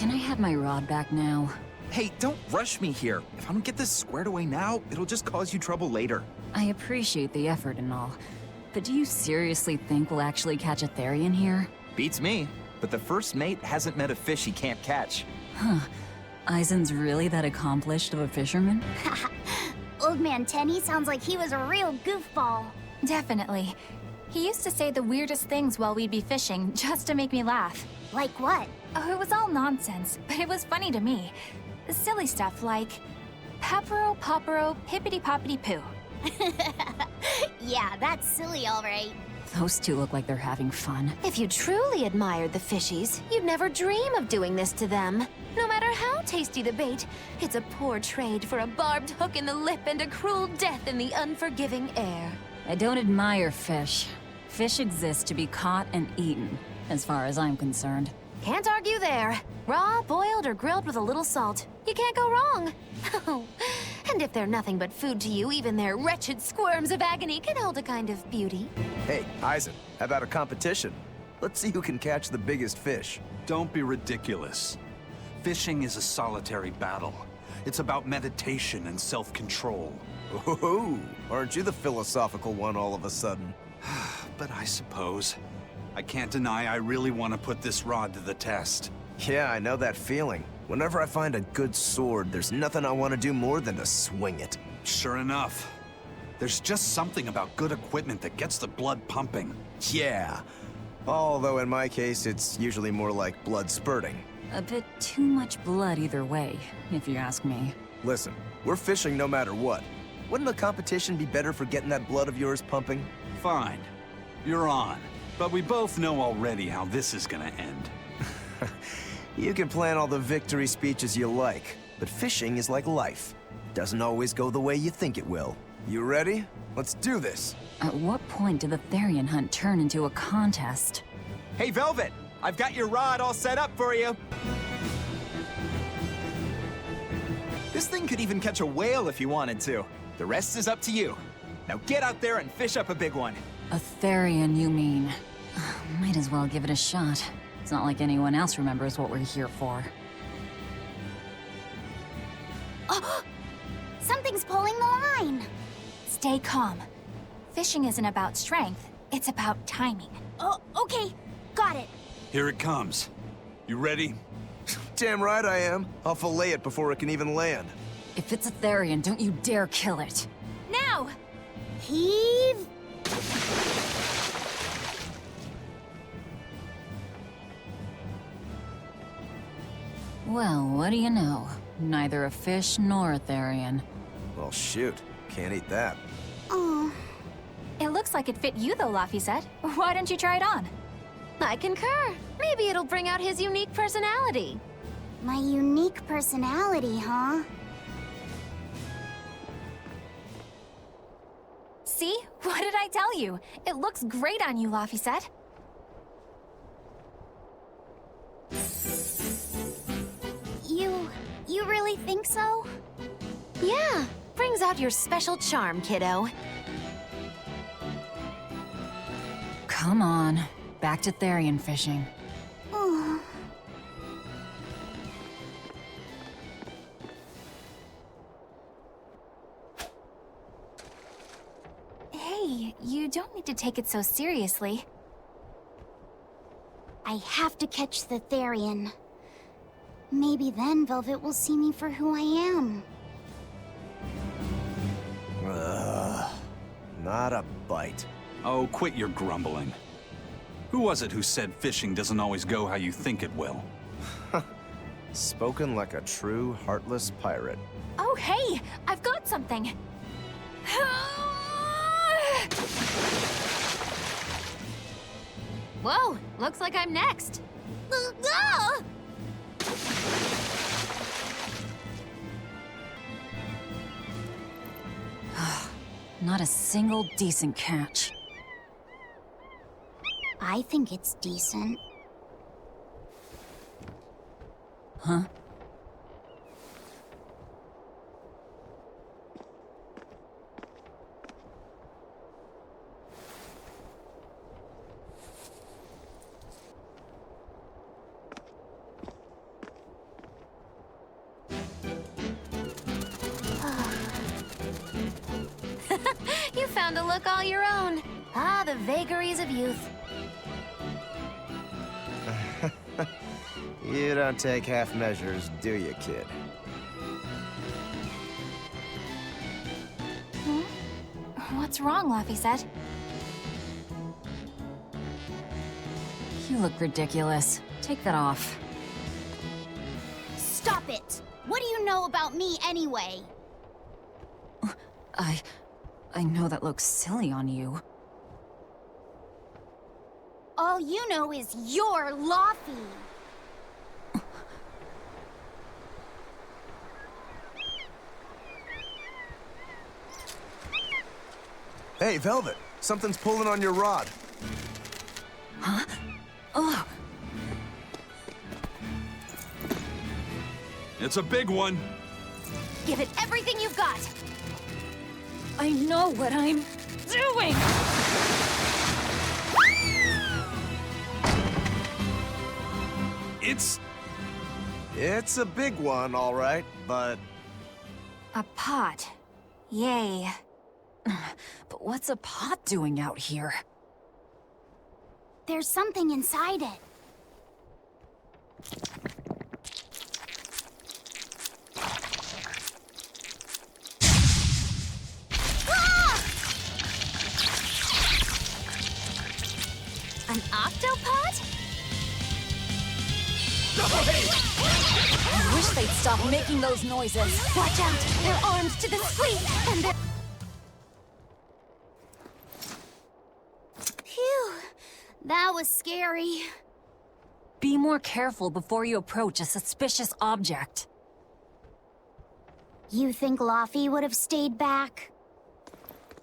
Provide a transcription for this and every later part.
Can I have my rod back now? Hey, don't rush me here. If I don't get this squared away now, it'll just cause you trouble later. I appreciate the effort and all, but do you seriously think we'll actually catch a Therian here? Beats me, but the first mate hasn't met a fish he can't catch. Huh. Eisen's really that accomplished of a fisherman? Old Man Tenny sounds like he was a real goofball. Definitely. He used to say the weirdest things while we'd be fishing, just to make me laugh. Like what? Oh, it was all nonsense, but it was funny to me. Silly stuff like, Papero, Popero, Pippity-Poppity-Poo. Yeah, that's silly, all right. Those two look like they're having fun. If you truly admired the fishies, you'd never dream of doing this to them. No matter how tasty the bait, it's a poor trade for a barbed hook in the lip and a cruel death in the unforgiving air. I don't admire fish. Fish exist to be caught and eaten, as far as I'm concerned. Can't argue there. Raw, boiled, or grilled with a little salt. You can't go wrong. Oh, and if they're nothing but food to you, even their wretched squirms of agony can hold a kind of beauty. Hey, Eisen, how about a competition? Let's see who can catch the biggest fish. Don't be ridiculous. Fishing is a solitary battle. It's about meditation and self-control. Ooh, aren't you the philosophical one all of a sudden? But I suppose. I can't deny I really want to put this rod to the test. Yeah, I know that feeling. Whenever I find a good sword, there's nothing I want to do more than to swing it. Sure enough. There's just something about good equipment that gets the blood pumping. Yeah. Although in my case, it's usually more like blood spurting. A bit too much blood either way, if you ask me. Listen, we're fishing no matter what. Wouldn't a competition be better for getting that blood of yours pumping? Fine. You're on. But we both know already how this is gonna end. You can plan all the victory speeches you like, but fishing is like life. Doesn't always go the way you think it will. You ready? Let's do this! At what point did the Therian hunt turn into a contest? Hey, Velvet! I've got your rod all set up for you! This thing could even catch a whale if you wanted to. The rest is up to you. Now get out there and fish up a big one. A Therian, you mean? Might as well give it a shot. It's not like anyone else remembers what we're here for. Oh, something's pulling the line. Stay calm. Fishing isn't about strength, it's about timing. Oh, okay. Got it. Here it comes. You ready? Damn right I am. I'll fillet it before it can even land. If it's a Therian, don't you dare kill it. Now! Heave. Well, what do you know? Neither a fish nor a Therian. Well, shoot. Can't eat that. Oh, It looks like it fit you though, Laphicet. Why don't you try it on? I concur. Maybe it'll bring out his unique personality. my unique personality, huh? See? What did I tell you? It looks great on you, Laphicet. You really think so? Yeah, brings out your special charm, kiddo. Come on, back to Therian fishing. Oh. Hey, you don't need to take it so seriously. I have to catch the Therian. Maybe then Velvet will see me for who I am. Not a bite. Oh, quit your grumbling. Who was it who said fishing doesn't always go how you think it will? Spoken like a true, heartless pirate. Oh, hey! I've got something! Whoa, looks like I'm next. Not a single decent catch. I think it's decent. Huh? found a look all your own. Ah, the vagaries of youth. You don't take half measures, do you, kid? What's wrong, Laphicet? You look ridiculous. Take that off. Stop it! What do you know about me anyway? I know that looks silly on you. All you know is you're Laffy. Hey, Velvet, something's pulling on your rod. Huh? Oh, It's a big one. Give it everything you've got. I know what I'm doing! It's a big one, all right, but... A pot. Yay. But what's a pot doing out here? There's something inside it. An octopod? I wish they'd stop making those noises. Watch out! They're armed to the squeak, and they're... Phew. That was scary. Be more careful before you approach a suspicious object. You think Laffy would have stayed back?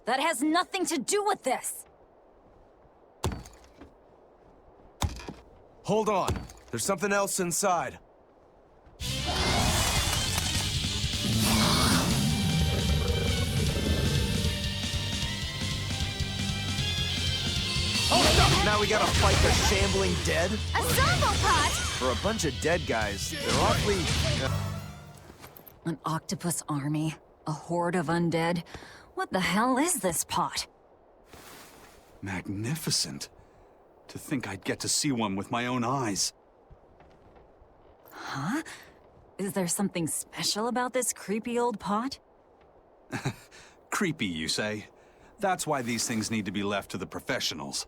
That has nothing to do with this! Hold on. There's something else inside. Now we gotta fight the shambling dead? A Zombopod! For a bunch of dead guys, they're awfully... An octopus army? A horde of undead? What the hell is this pot? Magnificent. To think I'd get to see one with my own eyes. Huh? Is there something special about this creepy old pot? Creepy, you say? That's why these things need to be left to the professionals.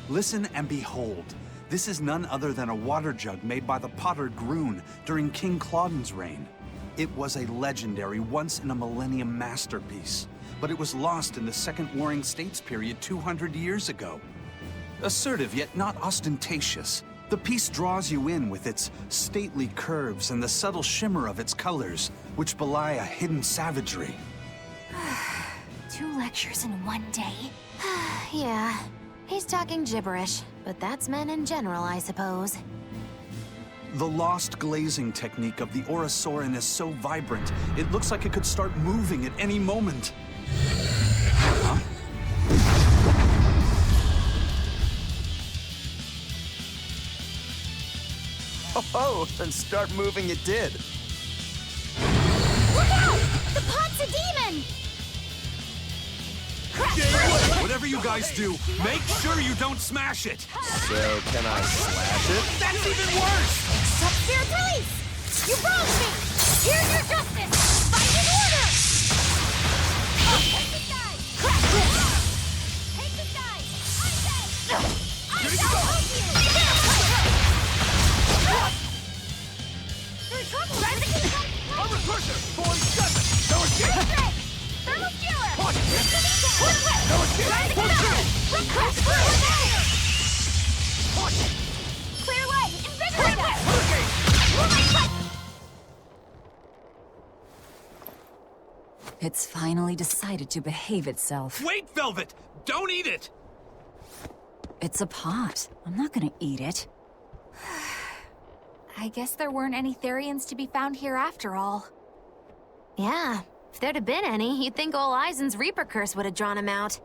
Listen and behold. This is none other than a water jug made by the potter Groon during King Clauden's reign. It was a legendary, once-in-a-millennium masterpiece, but it was lost in the Second Warring States period 200 years ago. Assertive, yet not ostentatious, the piece draws you in with its stately curves and the subtle shimmer of its colors, which belie a hidden savagery. 2 lectures in one day? Yeah, he's talking gibberish, but that's men in general, I suppose. The lost glazing technique of the Orosaurin is so vibrant, it looks like it could start moving at any moment. Huh? Oh, and start moving it did. Look out! The pot's a demon! Whatever you guys do, make sure you don't smash it! So, can I slash it? That's even worse! Spirit release! You wronged me! Here's your justice! Fight in order! Take this guy! Crack this! Take this guy! I say! I shall help you! There's trouble! Armor crusher! Form 7! No escape! Thermal skewer! No escape! Clear leg! Invigorate us! It's finally decided to behave itself. Wait, Velvet! Don't eat it! It's a pot. I'm not gonna eat it. I guess there weren't any Therians to be found here after all. Yeah, if there'd have been any, you'd think ol' Eisen's Reaper curse would have drawn him out.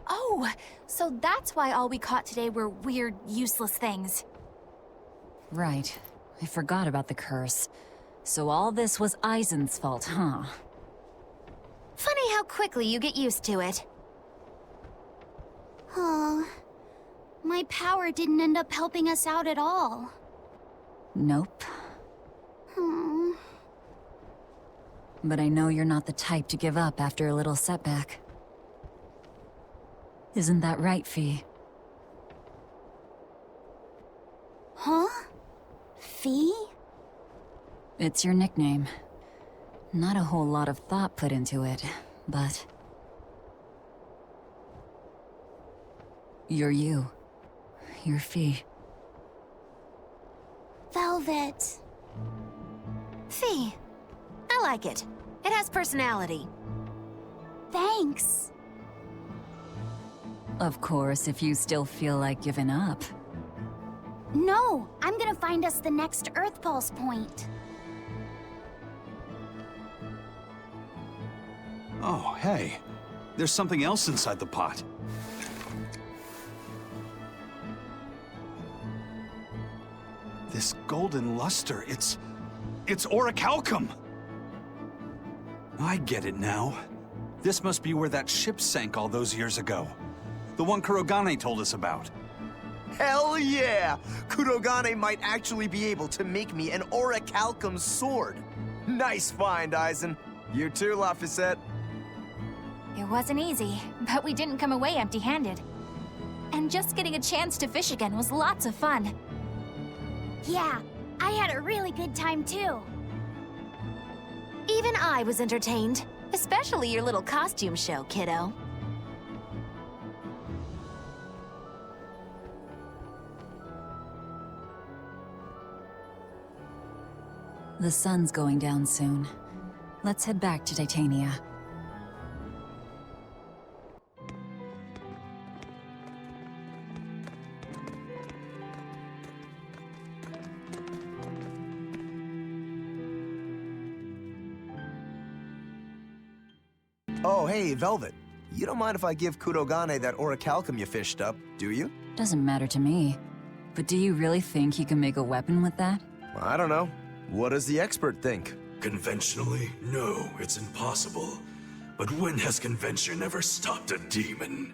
Oh, so that's why all we caught today were weird, useless things. Right. I forgot about the curse. So all this was Eisen's fault, huh? Funny how how quickly you get used to it. Oh, my power didn't end up helping us out at all. Nope. Hmm. But I know you're not the type to give up after a little setback. Isn't that right, Fee? Huh? Fee? It's your nickname. Not a whole lot of thought put into it, but... You're you. You're Fee. Velvet. Fee. I like it. It has personality. Thanks. Of course, if you still feel like giving up. No, I'm gonna find us the next Earth Pulse point. Oh, hey. There's something else inside the pot. This golden luster, it's orichalcum! I get it now. This must be where that ship sank all those years ago. The one Kurogane told us about. Hell yeah! Kurogane might actually be able to make me an orichalcum sword. Nice find, Aizen. You too, Laphicet. It wasn't easy, but we didn't come away empty-handed. And just getting a chance to fish again was lots of fun. Yeah, I had a really good time too. Even I was entertained. Especially your little costume show, kiddo. The sun's going down soon. Let's head back to Titania. Oh, hey, Velvet. You don't mind if I give Kurogane that orichalcum you fished up, do you? Doesn't matter to me. But do you really think you can make a weapon with that? I don't know. What does the expert think? Conventionally, no, it's impossible. But when has convention ever stopped a demon?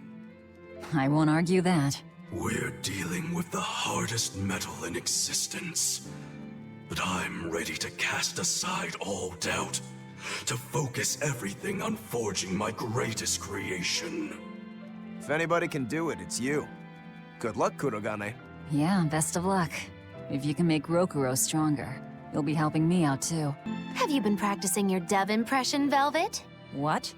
I won't argue that. We're dealing with the hardest metal in existence. But I'm ready to cast aside all doubt, to focus everything on forging my greatest creation. If anybody can do it, it's you. Good luck, Kurogane. Yeah, best of luck. If you can make Rokuro stronger, you'll be helping me out too. Have you been practicing your dove impression, Velvet? What?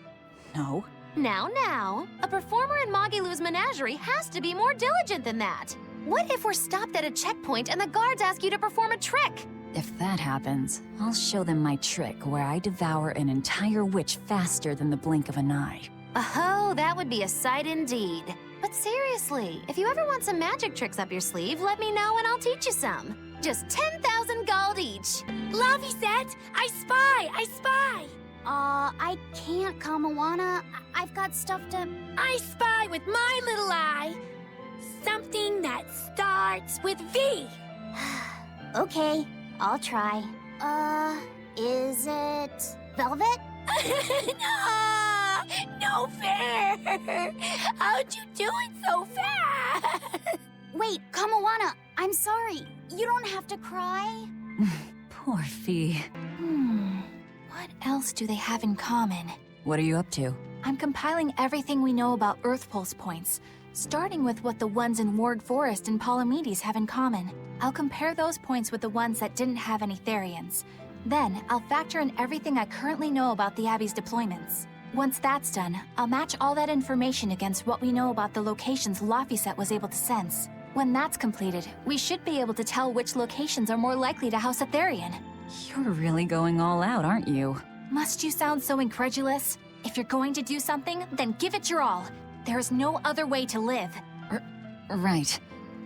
No. Now, a performer in Magilu's menagerie has to be more diligent than that. What if we're stopped at a checkpoint and the guards ask you to perform a trick? If that happens, I'll show them my trick where I devour an entire witch faster than the blink of an eye. Oh, that would be a sight indeed. But seriously, if you ever want some magic tricks up your sleeve, let me know and I'll teach you some. Just 10,000 gold each. Laphicet, I spy! I can't, Kamawana. I've got stuff to... I spy with my little eye. Something that starts with V. Okay, I'll try. Is it... Velvet? No fair! How'd you do it so fast? Wait, Kamawana, I'm sorry. You don't have to cry. Poor Fee. What else do they have in common? What are you up to? I'm compiling everything we know about Earth Pulse points, starting with what the ones in Ward Forest and Palamedes have in common. I'll compare those points with the ones that didn't have any Therians. Then, I'll factor in everything I currently know about the Abbey's deployments. Once that's done, I'll match all that information against what we know about the locations Laphicet was able to sense. When that's completed, we should be able to tell which locations are more likely to house a Therian. You're really going all out, aren't you? Must you sound so incredulous? If you're going to do something, then give it your all. There is no other way to live. Right.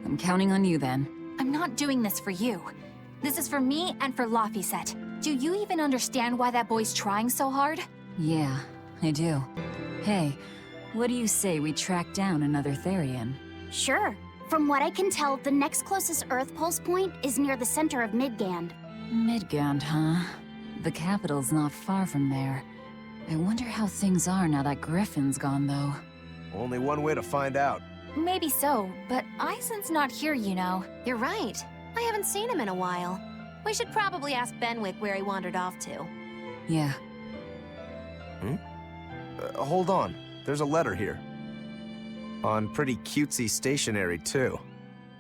I'm counting on you then. I'm not doing this for you. This is for me and for Laphicet. Do you even understand why that boy's trying so hard? Yeah, I do. Hey, what do you say we track down another Therian? Sure. From what I can tell, the next closest Earth Pulse point is near the center of Midgand. Midgand, huh? The capital's not far from there. I wonder how things are now that Griffin's gone, though. Only one way to find out. Maybe so, but Eisen's not here, you know. You're right. I haven't seen him in a while. We should probably ask Benwick where he wandered off to. Yeah. Hold on. There's a letter here. On pretty cutesy stationery, too.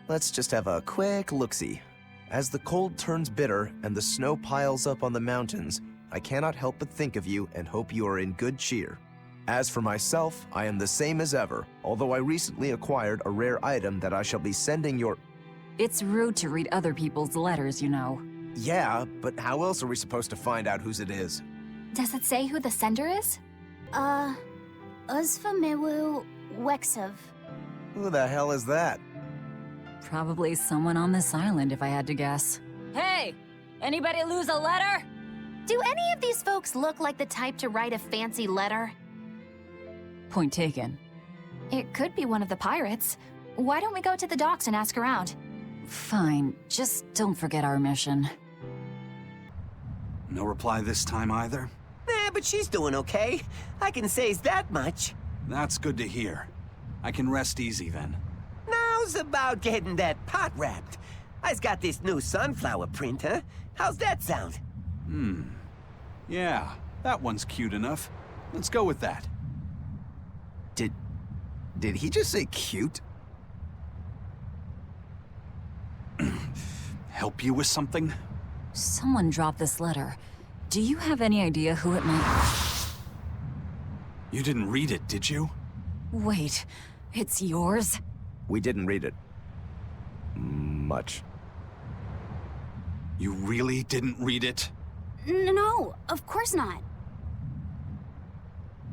Let's just have a quick look-see. As the cold turns bitter and the snow piles up on the mountains, I cannot help but think of you and hope you are in good cheer. As for myself, I am the same as ever, although I recently acquired a rare item that I shall be sending your... It's rude to read other people's letters, you know. Yeah, but how else are we supposed to find out whose it is? Does it say who the sender is? Uzfamewu Wexov. Who the hell is that? Probably someone on this island, if I had to guess. Hey! Anybody lose a letter? Do any of these folks look like the type to write a fancy letter? Point taken. It could be one of the pirates. Why don't we go to the docks and ask around? Fine, just don't forget our mission. No reply this time either? But she's doing okay. I can say that much. That's good to hear. I can rest easy then. Now's about getting that pot wrapped. I's got this new sunflower printer. How's that sound? Yeah, that one's cute enough. Let's go with that. Did he just say cute? Help you with something? Someone dropped this letter. Do you have any idea who it might... You didn't read it, did you? Wait, it's yours? We didn't read it. Much. You really didn't read it? No, of course not.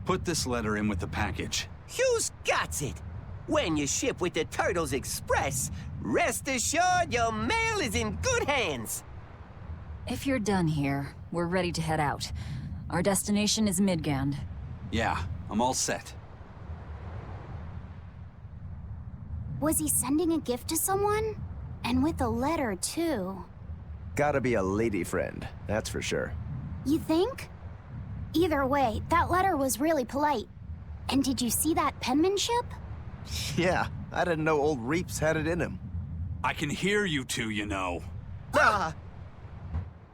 Put this letter in with the package. Who's got it? When you ship with the Turtles Express, rest assured your mail is in good hands. If you're done here, we're ready to head out. Our destination is Midgand. Yeah, I'm all set. Was he sending a gift to someone? And with a letter, too. Gotta be a lady friend, that's for sure. You think? Either way, that letter was really polite. And did you see that penmanship? Yeah, I didn't know old Reeps had it in him. I can hear you two, you know. Ah!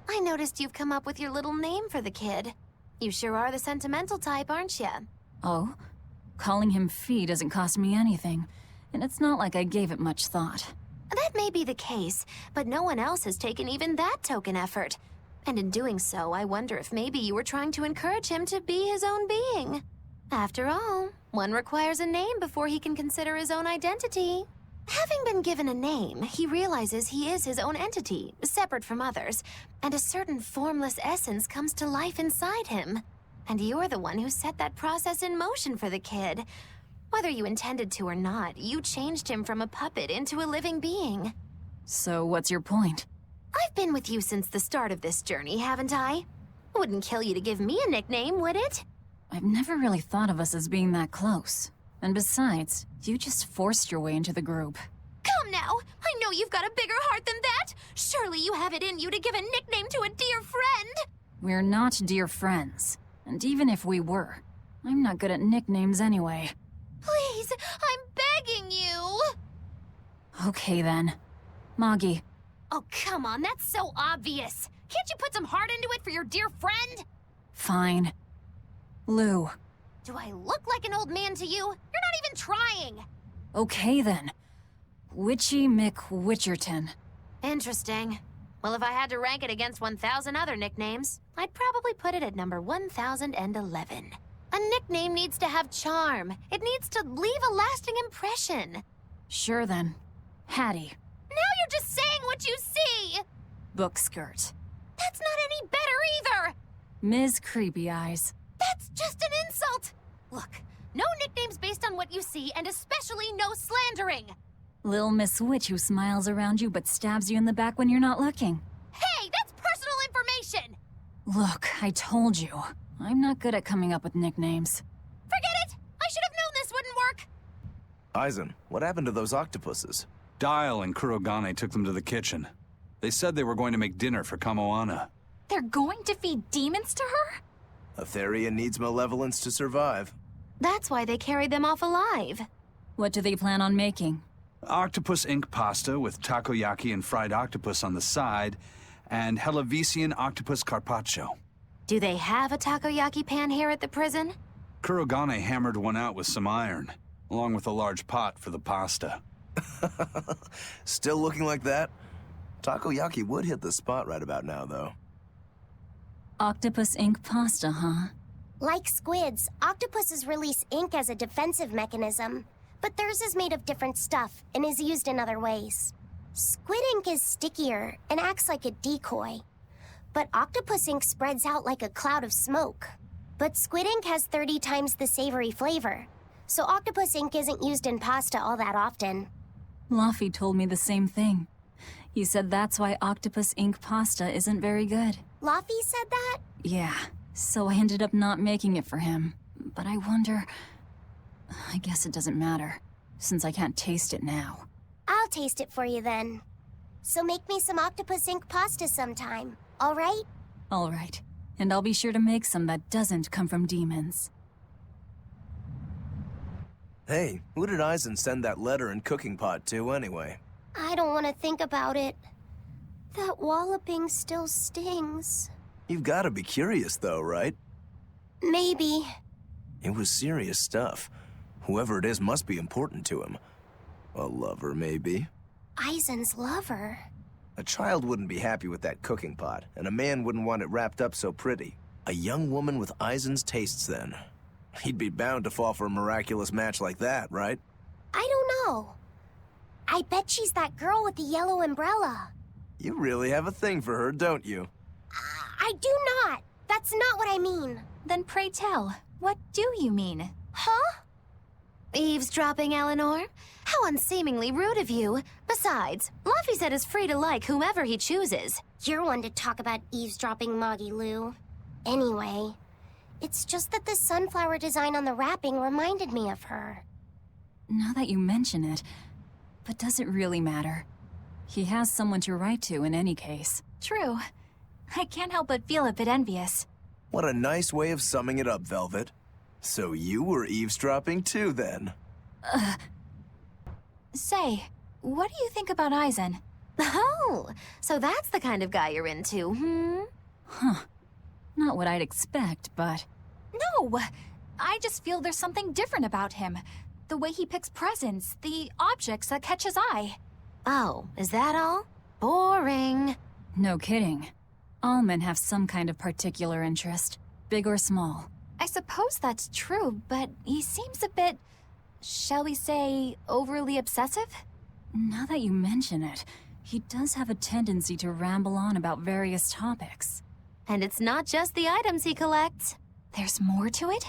I noticed you've come up with your little name for the kid. You sure are the sentimental type, aren't you? Oh? Calling him Fee doesn't cost me anything. And it's not like I gave it much thought. That may be the case, but no one else has taken even that token effort. And in doing so, I wonder if maybe you were trying to encourage him to be his own being. After all, one requires a name before he can consider his own identity. Having been given a name, he realizes he is his own entity, separate from others, and a certain formless essence comes to life inside him. And you're the one who set that process in motion for the kid. Whether you intended to or not, you changed him from a puppet into a living being. So what's your point? I've been with you since the start of this journey, haven't I? Wouldn't kill you to give me a nickname, would it? I've never really thought of us as being that close. And besides, you just forced your way into the group. Come now! I know you've got a bigger heart than that! Surely you have it in you to give a nickname to a dear friend! We're not dear friends. And even if we were, I'm not good at nicknames anyway. Please, I'm begging you! Okay then. Moggy. Oh, come on, that's so obvious. Can't you put some heart into it for your dear friend? Fine. Lou. Do I look like an old man to you? You're not even trying! Okay then. Witchy McWitcherton. Interesting. Well, if I had to rank it against 1,000 other nicknames, I'd probably put it at number 1011. A nickname needs to have charm. It needs to leave a lasting impression. Sure then. Hattie. Now you're just saying what you see! Book skirt. That's not any better either! Ms. Creepy Eyes. That's just an insult! Look, no nicknames based on what you see, and especially no slandering! Lil Miss Witch who smiles around you but stabs you in the back when you're not looking. Hey, that's personal information! Look, I told you. I'm not good at coming up with nicknames. Forget it! I should have known this wouldn't work! Aizen, what happened to those octopuses? Dial and Kurogane took them to the kitchen. They said they were going to make dinner for Kamoana. They're going to feed demons to her? A Therian needs malevolence to survive. That's why they carried them off alive. What do they plan on making? Octopus ink pasta with takoyaki and fried octopus on the side, and Hellavesian octopus carpaccio. Do they have a takoyaki pan here at the prison? Kurogane hammered one out with some iron, along with a large pot for the pasta. Still looking like that? Takoyaki would hit the spot right about now, though. Octopus ink pasta, huh? Like squids, octopuses release ink as a defensive mechanism, but theirs is made of different stuff and is used in other ways. Squid ink is stickier and acts like a decoy, but octopus ink spreads out like a cloud of smoke. But squid ink has 30 times the savory flavor, so octopus ink isn't used in pasta all that often. Luffy told me the same thing. He said that's why octopus ink pasta isn't very good. Luffy said that? Yeah, so I ended up not making it for him. But I wonder... I guess it doesn't matter, since I can't taste it now. I'll taste it for you then. So make me some octopus ink pasta sometime, all right? All right, and I'll be sure to make some that doesn't come from demons. Hey, who did Aizen send that letter and cooking pot to, anyway? I don't want to think about it. That walloping still stings. You've got to be curious, though, right? Maybe. It was serious stuff. Whoever it is must be important to him. A lover, maybe. Aizen's lover. A child wouldn't be happy with that cooking pot, and a man wouldn't want it wrapped up so pretty. A young woman with Aizen's tastes, then. He'd be bound to fall for a miraculous match like that, right? I don't know. I bet she's that girl with the yellow umbrella. You really have a thing for her, don't you? I do not. That's not what I mean. Then pray tell, what do you mean? Huh? Eavesdropping, Eleanor? How unseemingly rude of you. Besides, Luffy said is free to like whomever he chooses. You're one to talk about eavesdropping, Moggy Lou. Anyway, it's just that the sunflower design on the wrapping reminded me of her. Now that you mention it, but does it really matter? He has someone to write to in any case. True. I can't help but feel a bit envious. What a nice way of summing it up, Velvet. So you were eavesdropping too, then? Say, what do you think about Aizen? Oh, so that's the kind of guy you're into, hmm? Huh. Not what I'd expect, but... No! I just feel there's something different about him. The way he picks presents, the objects that catch his eye. Oh, is that all? Boring. No kidding. All men have some kind of particular interest, big or small. I suppose that's true, but he seems a bit, shall we say, overly obsessive? Now that you mention it, he does have a tendency to ramble on about various topics. And it's not just the items he collects. There's more to it?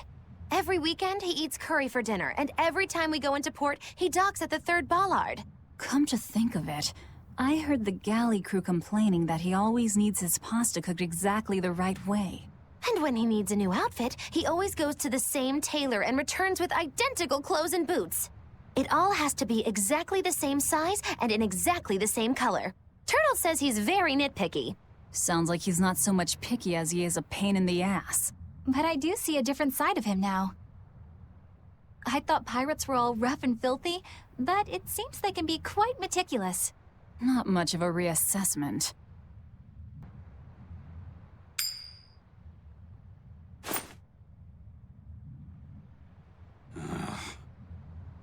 Every weekend, he eats curry for dinner, and every time we go into port, he docks at the 3rd bollard. Come to think of it, I heard the galley crew complaining that he always needs his pasta cooked exactly the right way. And when he needs a new outfit, he always goes to the same tailor and returns with identical clothes and boots. It all has to be exactly the same size and in exactly the same color. Turtle says he's very nitpicky. Sounds like he's not so much picky as he is a pain in the ass. But I do see a different side of him now. I thought pirates were all rough and filthy, but it seems they can be quite meticulous. Not much of a reassessment.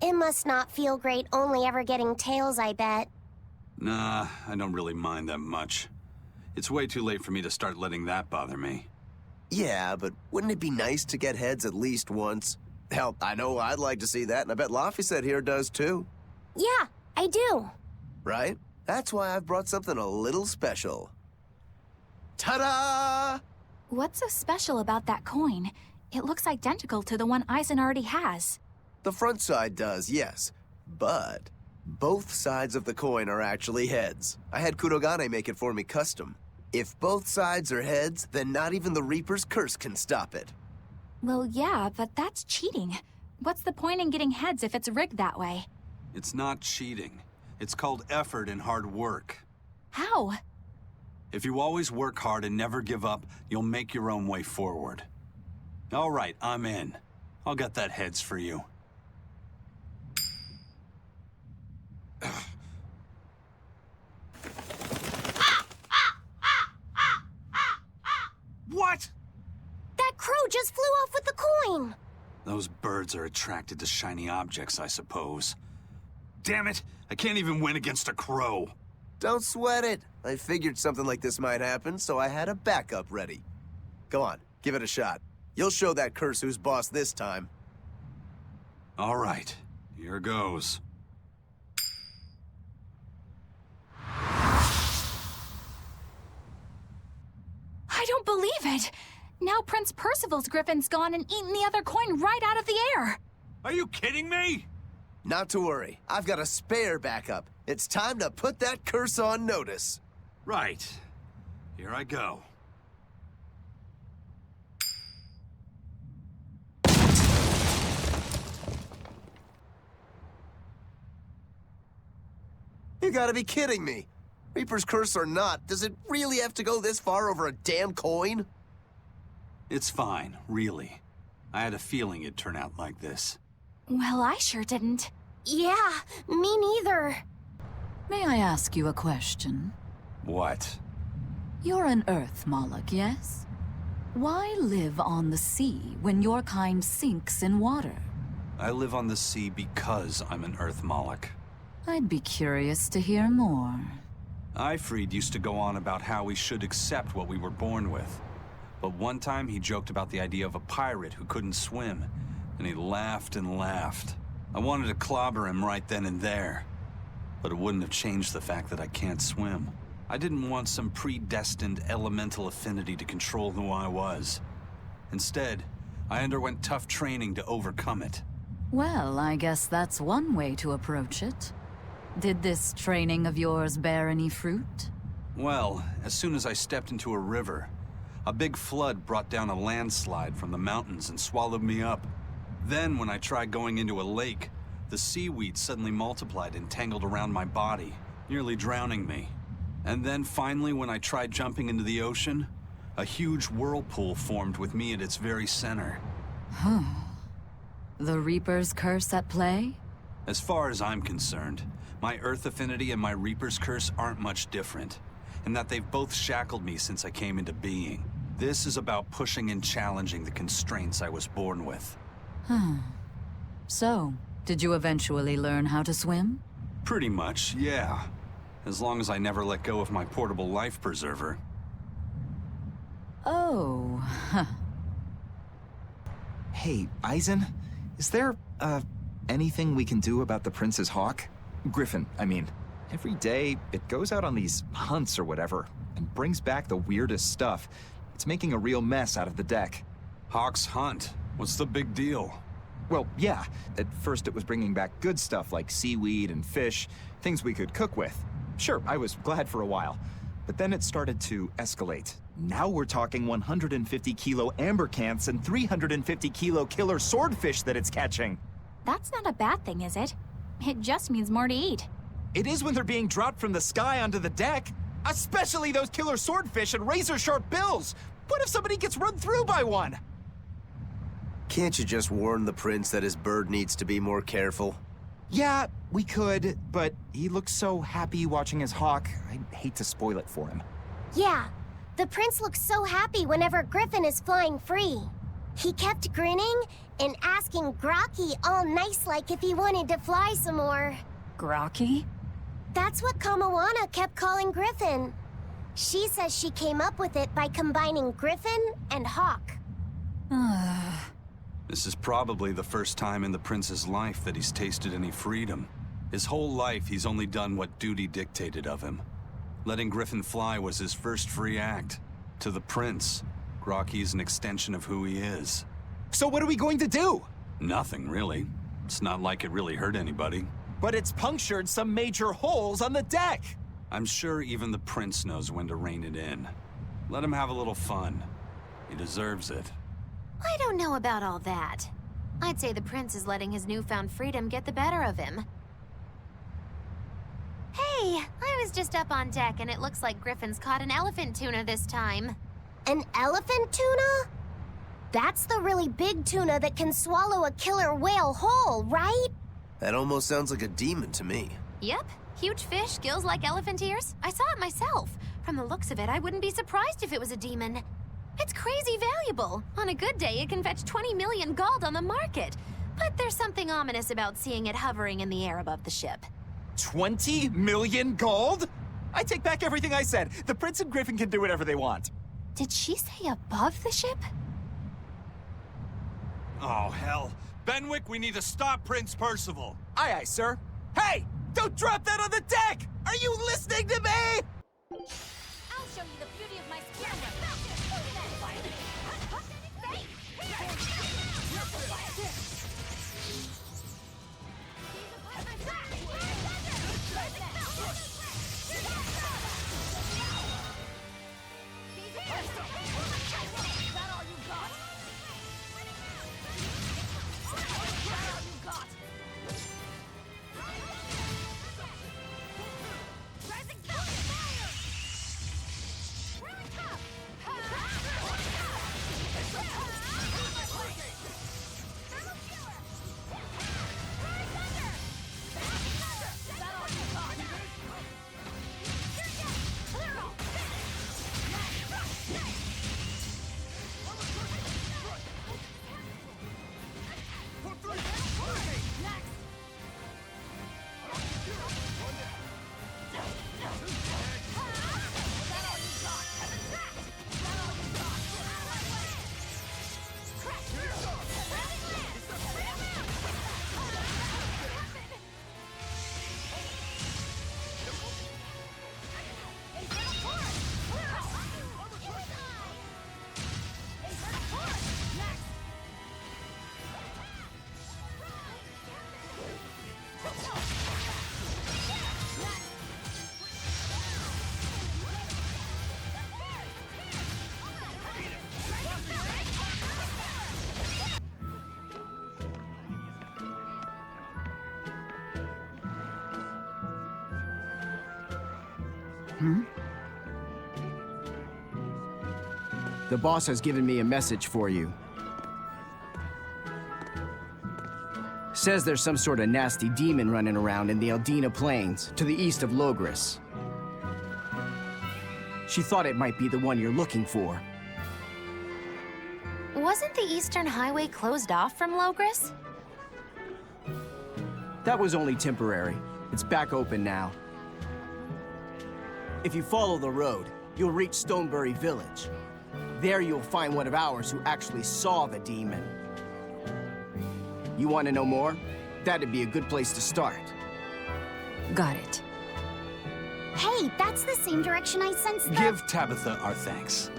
It must not feel great only ever getting tails, I bet. Nah, I don't really mind that much. It's way too late for me to start letting that bother me. Yeah, but wouldn't it be nice to get heads at least once? Hell, I know I'd like to see that, and I bet Laffy said here does too. Yeah, I do. Right? That's why I've brought something a little special. Ta-da! What's so special about that coin? It looks identical to the one Aizen already has. The front side does, yes. But both sides of the coin are actually heads. I had Kurogane make it for me custom. If both sides are heads, then not even the Reaper's curse can stop it. Well, yeah, but that's cheating. What's the point in getting heads if it's rigged that way? It's not cheating. It's called effort and hard work. How? If you always work hard and never give up, you'll make your own way forward. All right, I'm in. I'll get that heads for you. What? That crow just flew off with the coin! Those birds are attracted to shiny objects, I suppose. Damn it! I can't even win against a crow. Don't sweat it. I figured something like this might happen, so I had a backup ready. Go on, give it a shot. You'll show that curse who's boss this time. All right, here goes. I don't believe it! Now Prince Percival's griffin's gone and eaten the other coin right out of the air! Are you kidding me? Not to worry, I've got a spare backup. It's time to put that curse on notice. Right. Here I go. You gotta be kidding me. Reaper's curse or not, does it really have to go this far over a damn coin? It's fine, really. I had a feeling it'd turn out like this. Well, I sure didn't. Yeah, me neither. May I ask you a question? What? You're an Earth Moloch, yes? Why live on the sea when your kind sinks in water? I live on the sea because I'm an Earth Moloch. I'd be curious to hear more. Ifrid used to go on about how we should accept what we were born with. But one time he joked about the idea of a pirate who couldn't swim, and he laughed and laughed. I wanted to clobber him right then and there, but it wouldn't have changed the fact that I can't swim. I didn't want some predestined elemental affinity to control who I was. Instead, I underwent tough training to overcome it. Well, I guess that's one way to approach it. Did this training of yours bear any fruit? Well, as soon as I stepped into a river, a big flood brought down a landslide from the mountains and swallowed me up. Then, when I tried going into a lake, the seaweed suddenly multiplied and tangled around my body, nearly drowning me. And then finally, when I tried jumping into the ocean, a huge whirlpool formed with me at its very center. The Reaper's curse at play? As far as I'm concerned, my Earth affinity and my Reaper's curse aren't much different, in that they've both shackled me since I came into being. This is about pushing and challenging the constraints I was born with. So, did you eventually learn how to swim? Pretty much, yeah. As long as I never let go of my portable life preserver. Oh, Hey, Eisen, is there, anything we can do about the Prince's hawk? Griffin, I mean. Every day, it goes out on these hunts or whatever, and brings back the weirdest stuff. It's making a real mess out of the deck. Hawk's hunt? What's the big deal? Well, yeah. At first it was bringing back good stuff like seaweed and fish, things we could cook with. Sure, I was glad for a while. But then it started to escalate. Now we're talking 150-kilo ambercants and 350-kilo killer swordfish that it's catching. That's not a bad thing, is it? It just means more to eat. It is when they're being dropped from the sky onto the deck. Especially those killer swordfish and razor-sharp bills. What if somebody gets run through by one? Can't you just warn the prince that his bird needs to be more careful? Yeah, we could, but he looks so happy watching his hawk. I hate to spoil it for him. Yeah, the prince looks so happy whenever Griffin is flying free. He kept grinning and asking Grocky all nice-like if he wanted to fly some more. Grocky? That's what Kamawana kept calling Griffin. She says she came up with it by combining Griffin and Hawk. This is probably the first time in the prince's life that he's tasted any freedom. His whole life, he's only done what duty dictated of him. Letting Griffin fly was his first free act. To the prince, Grocky's an extension of who he is. So what are we going to do? Nothing, really. It's not like it really hurt anybody. But it's punctured some major holes on the deck. I'm sure even the prince knows when to rein it in. Let him have a little fun. He deserves it. I don't know about all that. I'd say the prince is letting his newfound freedom get the better of him. Hey, I was just up on deck and it looks like Griffin's caught an elephant tuna this time. An elephant tuna? That's the really big tuna that can swallow a killer whale whole, right? That almost sounds like a demon to me. Yep, huge fish, gills like elephant ears. I saw it myself. From the looks of it, I wouldn't be surprised if it was a demon. It's crazy valuable. On a good day, it can fetch 20 million gold on the market. But there's something ominous about seeing it hovering in the air above the ship. 20 million gold? I take back everything I said. The Prince and Griffin can do whatever they want. Did she say above the ship? Oh, hell. Benwick, we need to stop Prince Percival. Aye, aye, sir. Hey! Don't drop that on the deck! Are you listening to me? I'll show you the beauty of my spear whip. The boss has given me a message for you. Says there's some sort of nasty demon running around in the Eldina Plains, to the east of Logris. She thought it might be the one you're looking for. Wasn't the Eastern Highway closed off from Logris? That was only temporary. It's back open now. If you follow the road, you'll reach Stonebury Village. There you'll find one of ours who actually saw the demon. You want to know more? That'd be a good place to start. Got it. Hey, that's the same direction I sensed the... Give Tabitha our thanks.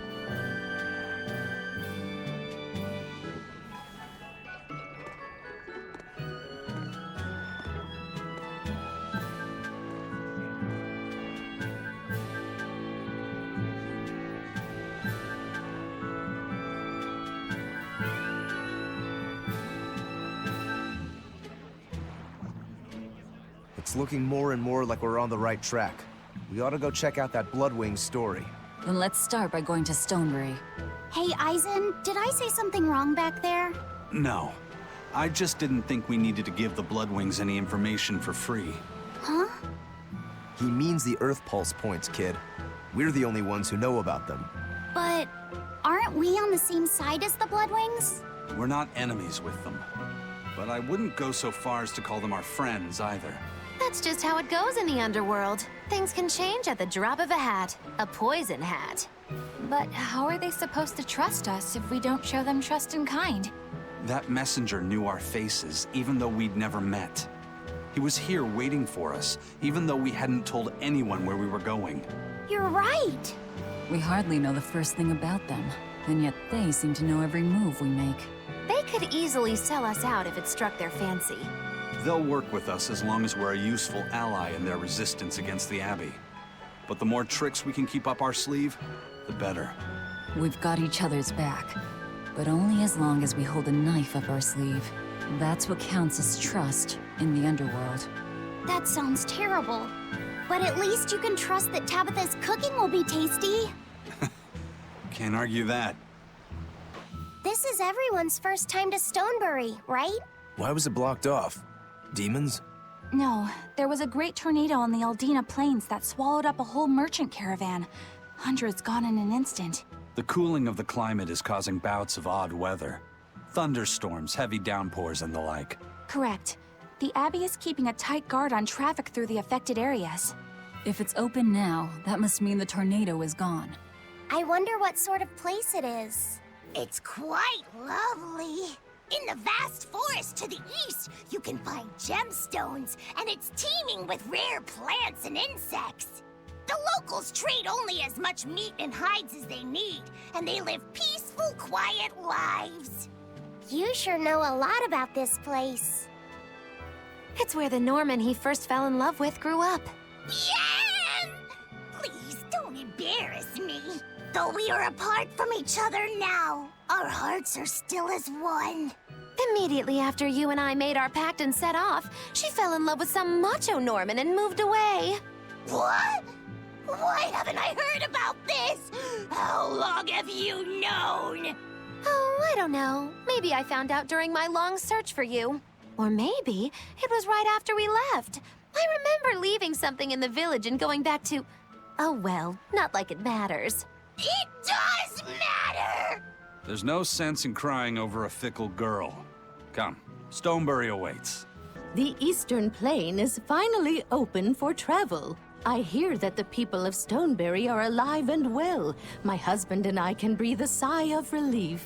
It's looking more and more like we're on the right track. We ought to go check out that Bloodwing story. Then let's start by going to Stonebury. Hey, Eisen, did I say something wrong back there? No. I just didn't think we needed to give the Bloodwings any information for free. Huh? He means the Earth Pulse points, kid. We're the only ones who know about them. But aren't we on the same side as the Bloodwings? We're not enemies with them. But I wouldn't go so far as to call them our friends either. That's just how it goes in the underworld. Things can change at the drop of a hat. A poison hat. But how are they supposed to trust us if we don't show them trust in kind? That messenger knew our faces, even though we'd never met. He was here waiting for us, even though we hadn't told anyone where we were going. You're right. We hardly know the first thing about them, and yet they seem to know every move we make. They could easily sell us out if it struck their fancy. They'll work with us as long as we're a useful ally in their resistance against the Abbey. But the more tricks we can keep up our sleeve, the better. We've got each other's back, but only as long as we hold a knife up our sleeve. That's what counts as trust in the underworld. That sounds terrible. But at least you can trust that Tabitha's cooking will be tasty. Can't argue that. This This is everyone's first time to Stonebury, right? Why was it blocked off? Demons? No, there was a great tornado on the Aldina Plains that swallowed up a whole merchant caravan. Hundreds gone in an instant. The cooling of the climate is causing bouts of odd weather. Thunderstorms, heavy downpours, and the like. Correct. The Abbey is keeping a tight guard on traffic through the affected areas. If it's open now, that must mean the tornado is gone. I wonder what sort of place it is. It's quite lovely. In the vast forest to the east, you can find gemstones, and it's teeming with rare plants and insects. The locals trade only as much meat and hides as they need, and they live peaceful, quiet lives. You sure know a lot about this place. It's where the Norman he first fell in love with grew up. Yeah! Please don't embarrass me. Though we are apart from each other now, our hearts are still as one. Immediately after you and I made our pact and set off, she fell in love with some macho Norman and moved away. What? Why haven't I heard about this? How long have you known? Oh, I don't know. Maybe I found out during my long search for you. Or maybe it was right after we left. I remember leaving something in the village and going back to... Oh well, not like it matters. It does matter! There's no sense in crying over a fickle girl. Come, Stonebury awaits. The Eastern Plain is finally open for travel. I hear that the people of Stonebury are alive and well. My husband and I can breathe a sigh of relief.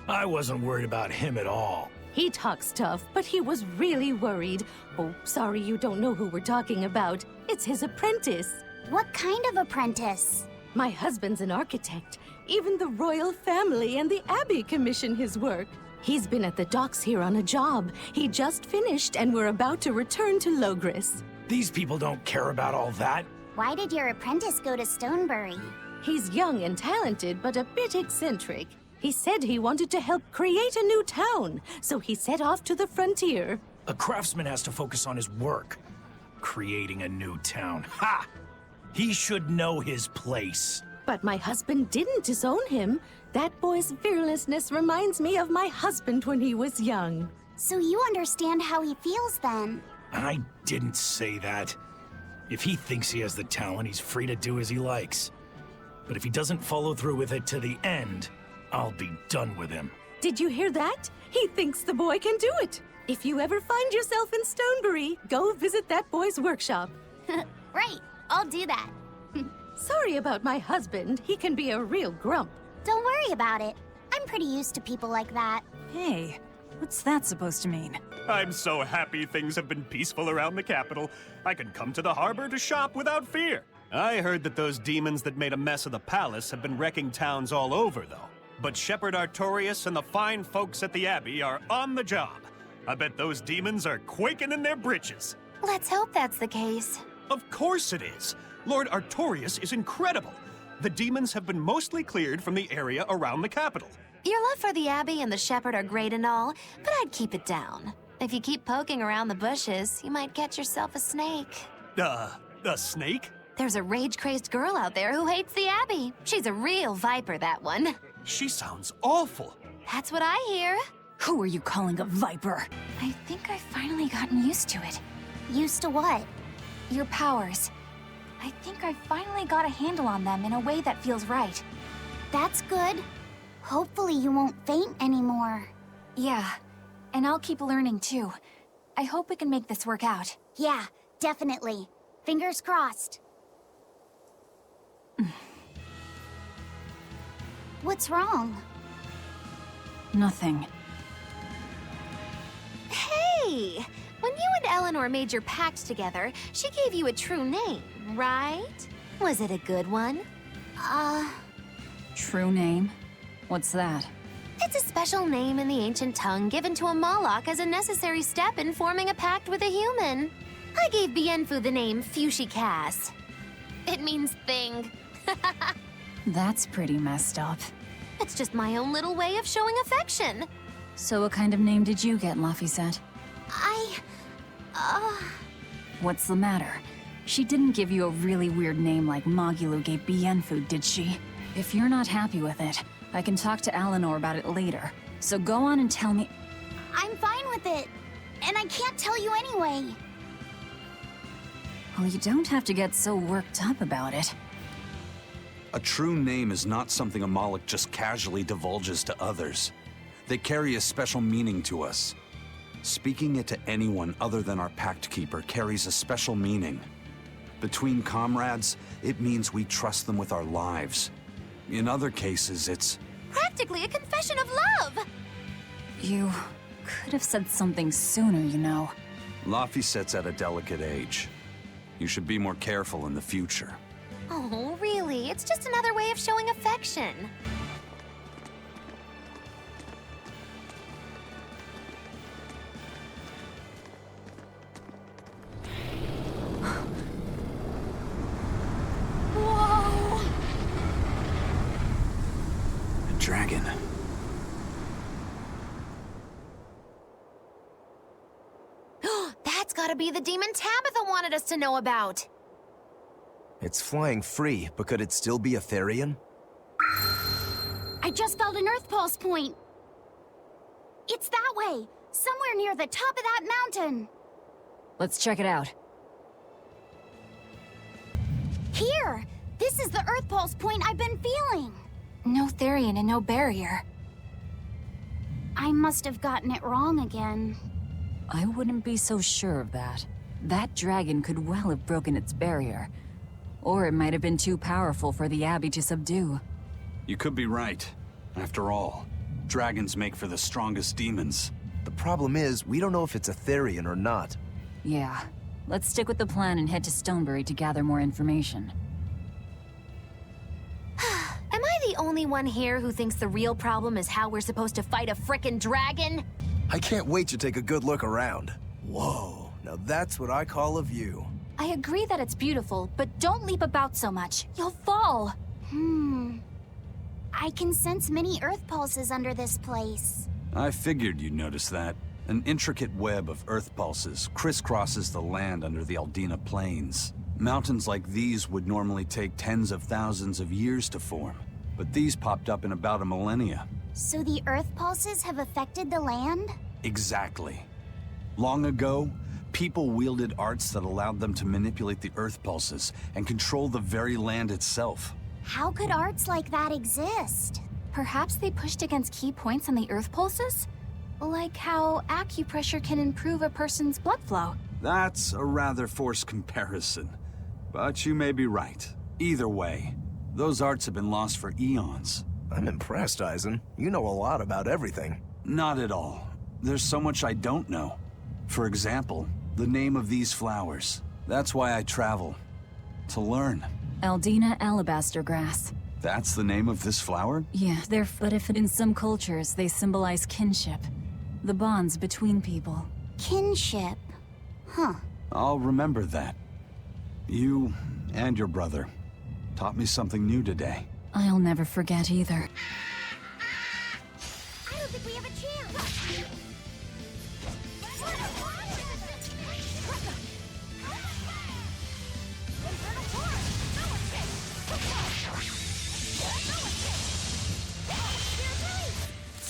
I wasn't worried about him at all. He talks tough, but he was really worried. Oh, sorry you don't know who we're talking about. It's his apprentice. What kind of apprentice? My husband's an architect. Even the royal family and the Abbey commission his work. He's been at the docks here on a job. He just finished and we're about to return to Logris. These people don't care about all that. Why did your apprentice go to Stonebury? He's young and talented, but a bit eccentric. He said he wanted to help create a new town, so he set off to the frontier. A craftsman has to focus on his work. Creating a new town. Ha! He should know his place. But my husband didn't disown him. That boy's fearlessness reminds me of my husband when he was young. So you understand how he feels then? I didn't say that. If he thinks he has the talent, he's free to do as he likes. But if he doesn't follow through with it to the end, I'll be done with him. Did you hear that? He thinks the boy can do it. If you ever find yourself in Stonebury, go visit that boy's workshop. Right, I'll do that. Sorry about my husband. He can be a real grump. Don't worry about it. I'm pretty used to people like that. Hey, what's that supposed to mean? I'm so happy things have been peaceful around the capital. I can come to the harbor to shop without fear. I heard that those demons that made a mess of the palace have been wrecking towns all over, though. But Shepherd Artorius and the fine folks at the Abbey are on the job. I bet those demons are quaking in their britches. Let's hope that's the case. Of course it is. Lord Artorius is incredible. The demons have been mostly cleared from the area around the capital. Your love for the Abbey and the Shepherd are great and all, but I'd keep it down. If you keep poking around the bushes, you might get yourself a snake. A snake? There's a rage-crazed girl out there who hates the Abbey. She's a real viper, that one. She sounds awful. That's what I hear. Who are you calling a viper? I think I've finally gotten used to it. Used to what? Your powers. I think I finally got a handle on them in a way that feels right. That's good. Hopefully you won't faint anymore. Yeah, and I'll keep learning too. I hope we can make this work out. Yeah, definitely. Fingers crossed. What's wrong? Nothing. Hey! When you and Eleanor made your pact together, she gave you a true name, right? Was it a good one? True name? What's that? It's a special name in the ancient tongue given to a Moloch as a necessary step in forming a pact with a human. I gave Bienfu the name Fushi Cass. It means thing. That's pretty messed up. It's just my own little way of showing affection. So what kind of name did you get, Laphicet? What's the matter? She didn't give you a really weird name like Magilou gave Bienfu, did she? If you're not happy with it, I can talk to Eleanor about it later. So go on and tell me... I'm fine with it. And I can't tell you anyway. Well, you don't have to get so worked up about it. A true name is not something a Moloch just casually divulges to others. They carry a special meaning to us. Speaking it to anyone other than our Pact Keeper carries a special meaning. Between comrades, it means we trust them with our lives. In other cases, it's... Practically a confession of love! You could have said something sooner, you know. Laphicet's at a delicate age. You should be more careful in the future. Oh, really? It's just another way of showing affection. Whoa! A dragon. That's gotta be the demon Tabitha wanted us to know about. It's flying free, but could it still be a Therian? I just felt an Earth Pulse point. It's that way, somewhere near the top of that mountain. Let's check it out. Here! This is the Earth Pulse point I've been feeling. No Therian and no barrier. I must have gotten it wrong again. I wouldn't be so sure of that. That dragon could well have broken its barrier. Or it might have been too powerful for the Abbey to subdue. You could be right. After all, dragons make for the strongest demons. The problem is, we don't know if it's a Therian or not. Yeah. Let's stick with the plan and head to Stonebury to gather more information. Am I the only one here who thinks the real problem is how we're supposed to fight a frickin' dragon? I can't wait to take a good look around. Whoa, now that's what I call a view. I agree that it's beautiful, but don't leap about so much. You'll fall. I can sense many Earth Pulses under this place. I figured you'd notice that. An intricate web of earth pulses crisscrosses the land under the Aldina Plains. Mountains like these would normally take tens of thousands of years to form, but these popped up in about a millennia. So the Earth Pulses have affected the land? Exactly. Long ago, people wielded arts that allowed them to manipulate the earth pulses and control the very land itself. How could arts like that exist? Perhaps they pushed against key points on the Earth Pulses? Like how acupressure can improve a person's blood flow. That's a rather forced comparison, but you may be right. Either way, those arts have been lost for eons. I'm impressed, Eisen. You know a lot about everything. Not at all. There's so much I don't know. For example, the name of these flowers. That's why I travel. To learn. Aldina alabaster grass. That's the name of this flower? Yeah, but if in some cultures they symbolize kinship. The bonds between people. Kinship. Huh. I'll remember that. You and your brother taught me something new today. I'll never forget either. I don't think we have a chance.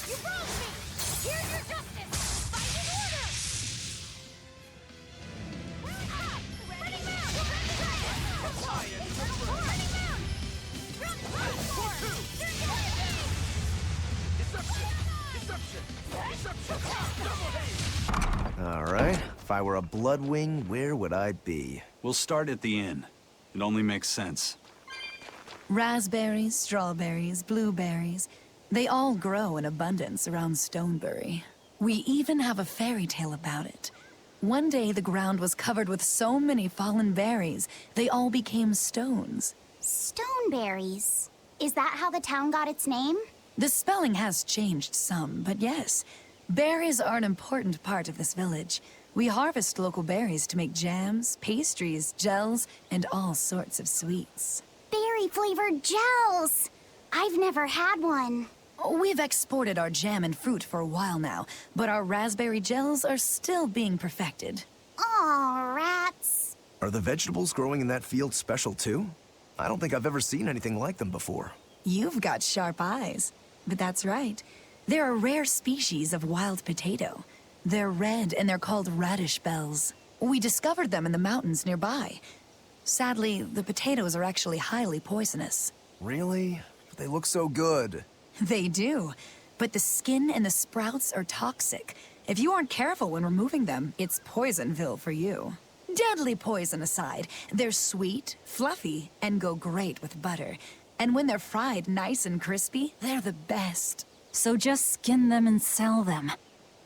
You wronged me! Here's your justice! Fight in order! Ready, mount! Ready, mount! Drop forward! All right, if I were a Bloodwing, where would I be? We'll start at the inn. It only makes sense. Raspberries, strawberries, blueberries. They all grow in abundance around Stonebury. We even have a fairy tale about it. One day the ground was covered with so many fallen berries, they all became stones. Stoneberries. Is that how the town got its name? The spelling has changed some, but yes. Berries are an important part of this village. We harvest local berries to make jams, pastries, gels, and all sorts of sweets. Berry-flavored gels! I've never had one. We've exported our jam and fruit for a while now, but our raspberry gels are still being perfected. Aw, rats. Are the vegetables growing in that field special too? I don't think I've ever seen anything like them before. You've got sharp eyes. but that's right. They're a rare species of wild potato. They're red and they're called radish bells. We discovered them in the mountains nearby. Sadly, the potatoes are actually highly poisonous. Really? But they look so good. They do, but the skin and the sprouts are toxic. If you aren't careful when removing them, it's Poisonville for you. Deadly poison aside, they're sweet, fluffy, and go great with butter. And when they're fried nice and crispy, they're the best. So just skin them and sell them.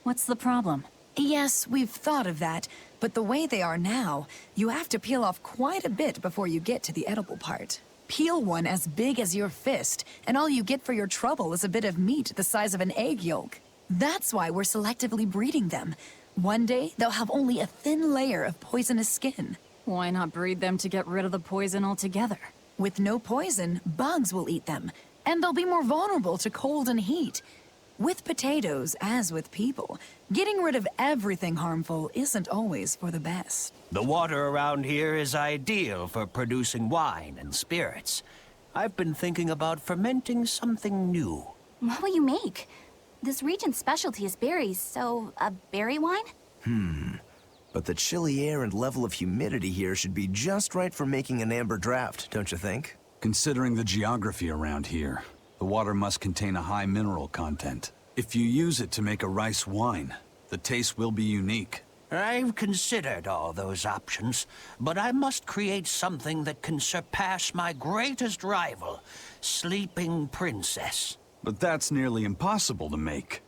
What's the problem? Yes, we've thought of that, but the way they are now, you have to peel off quite a bit before you get to the edible part. Peel one as big as your fist, and all you get for your trouble is a bit of meat the size of an egg yolk. That's why we're selectively breeding them. One day, they'll have only a thin layer of poisonous skin. Why not breed them to get rid of the poison altogether? With no poison, bugs will eat them, and they'll be more vulnerable to cold and heat. With potatoes, as with people, getting rid of everything harmful isn't always for the best. The water around here is ideal for producing wine and spirits. I've been thinking about fermenting something new. What will you make? This region's specialty is berries, so a berry wine? But the chilly air and level of humidity here should be just right for making an amber draft, don't you think? Considering the geography around here, the water must contain a high mineral content. If you use it to make a rice wine, the taste will be unique. I've considered all those options, but I must create something that can surpass my greatest rival, Sleeping Princess. But that's nearly impossible to make.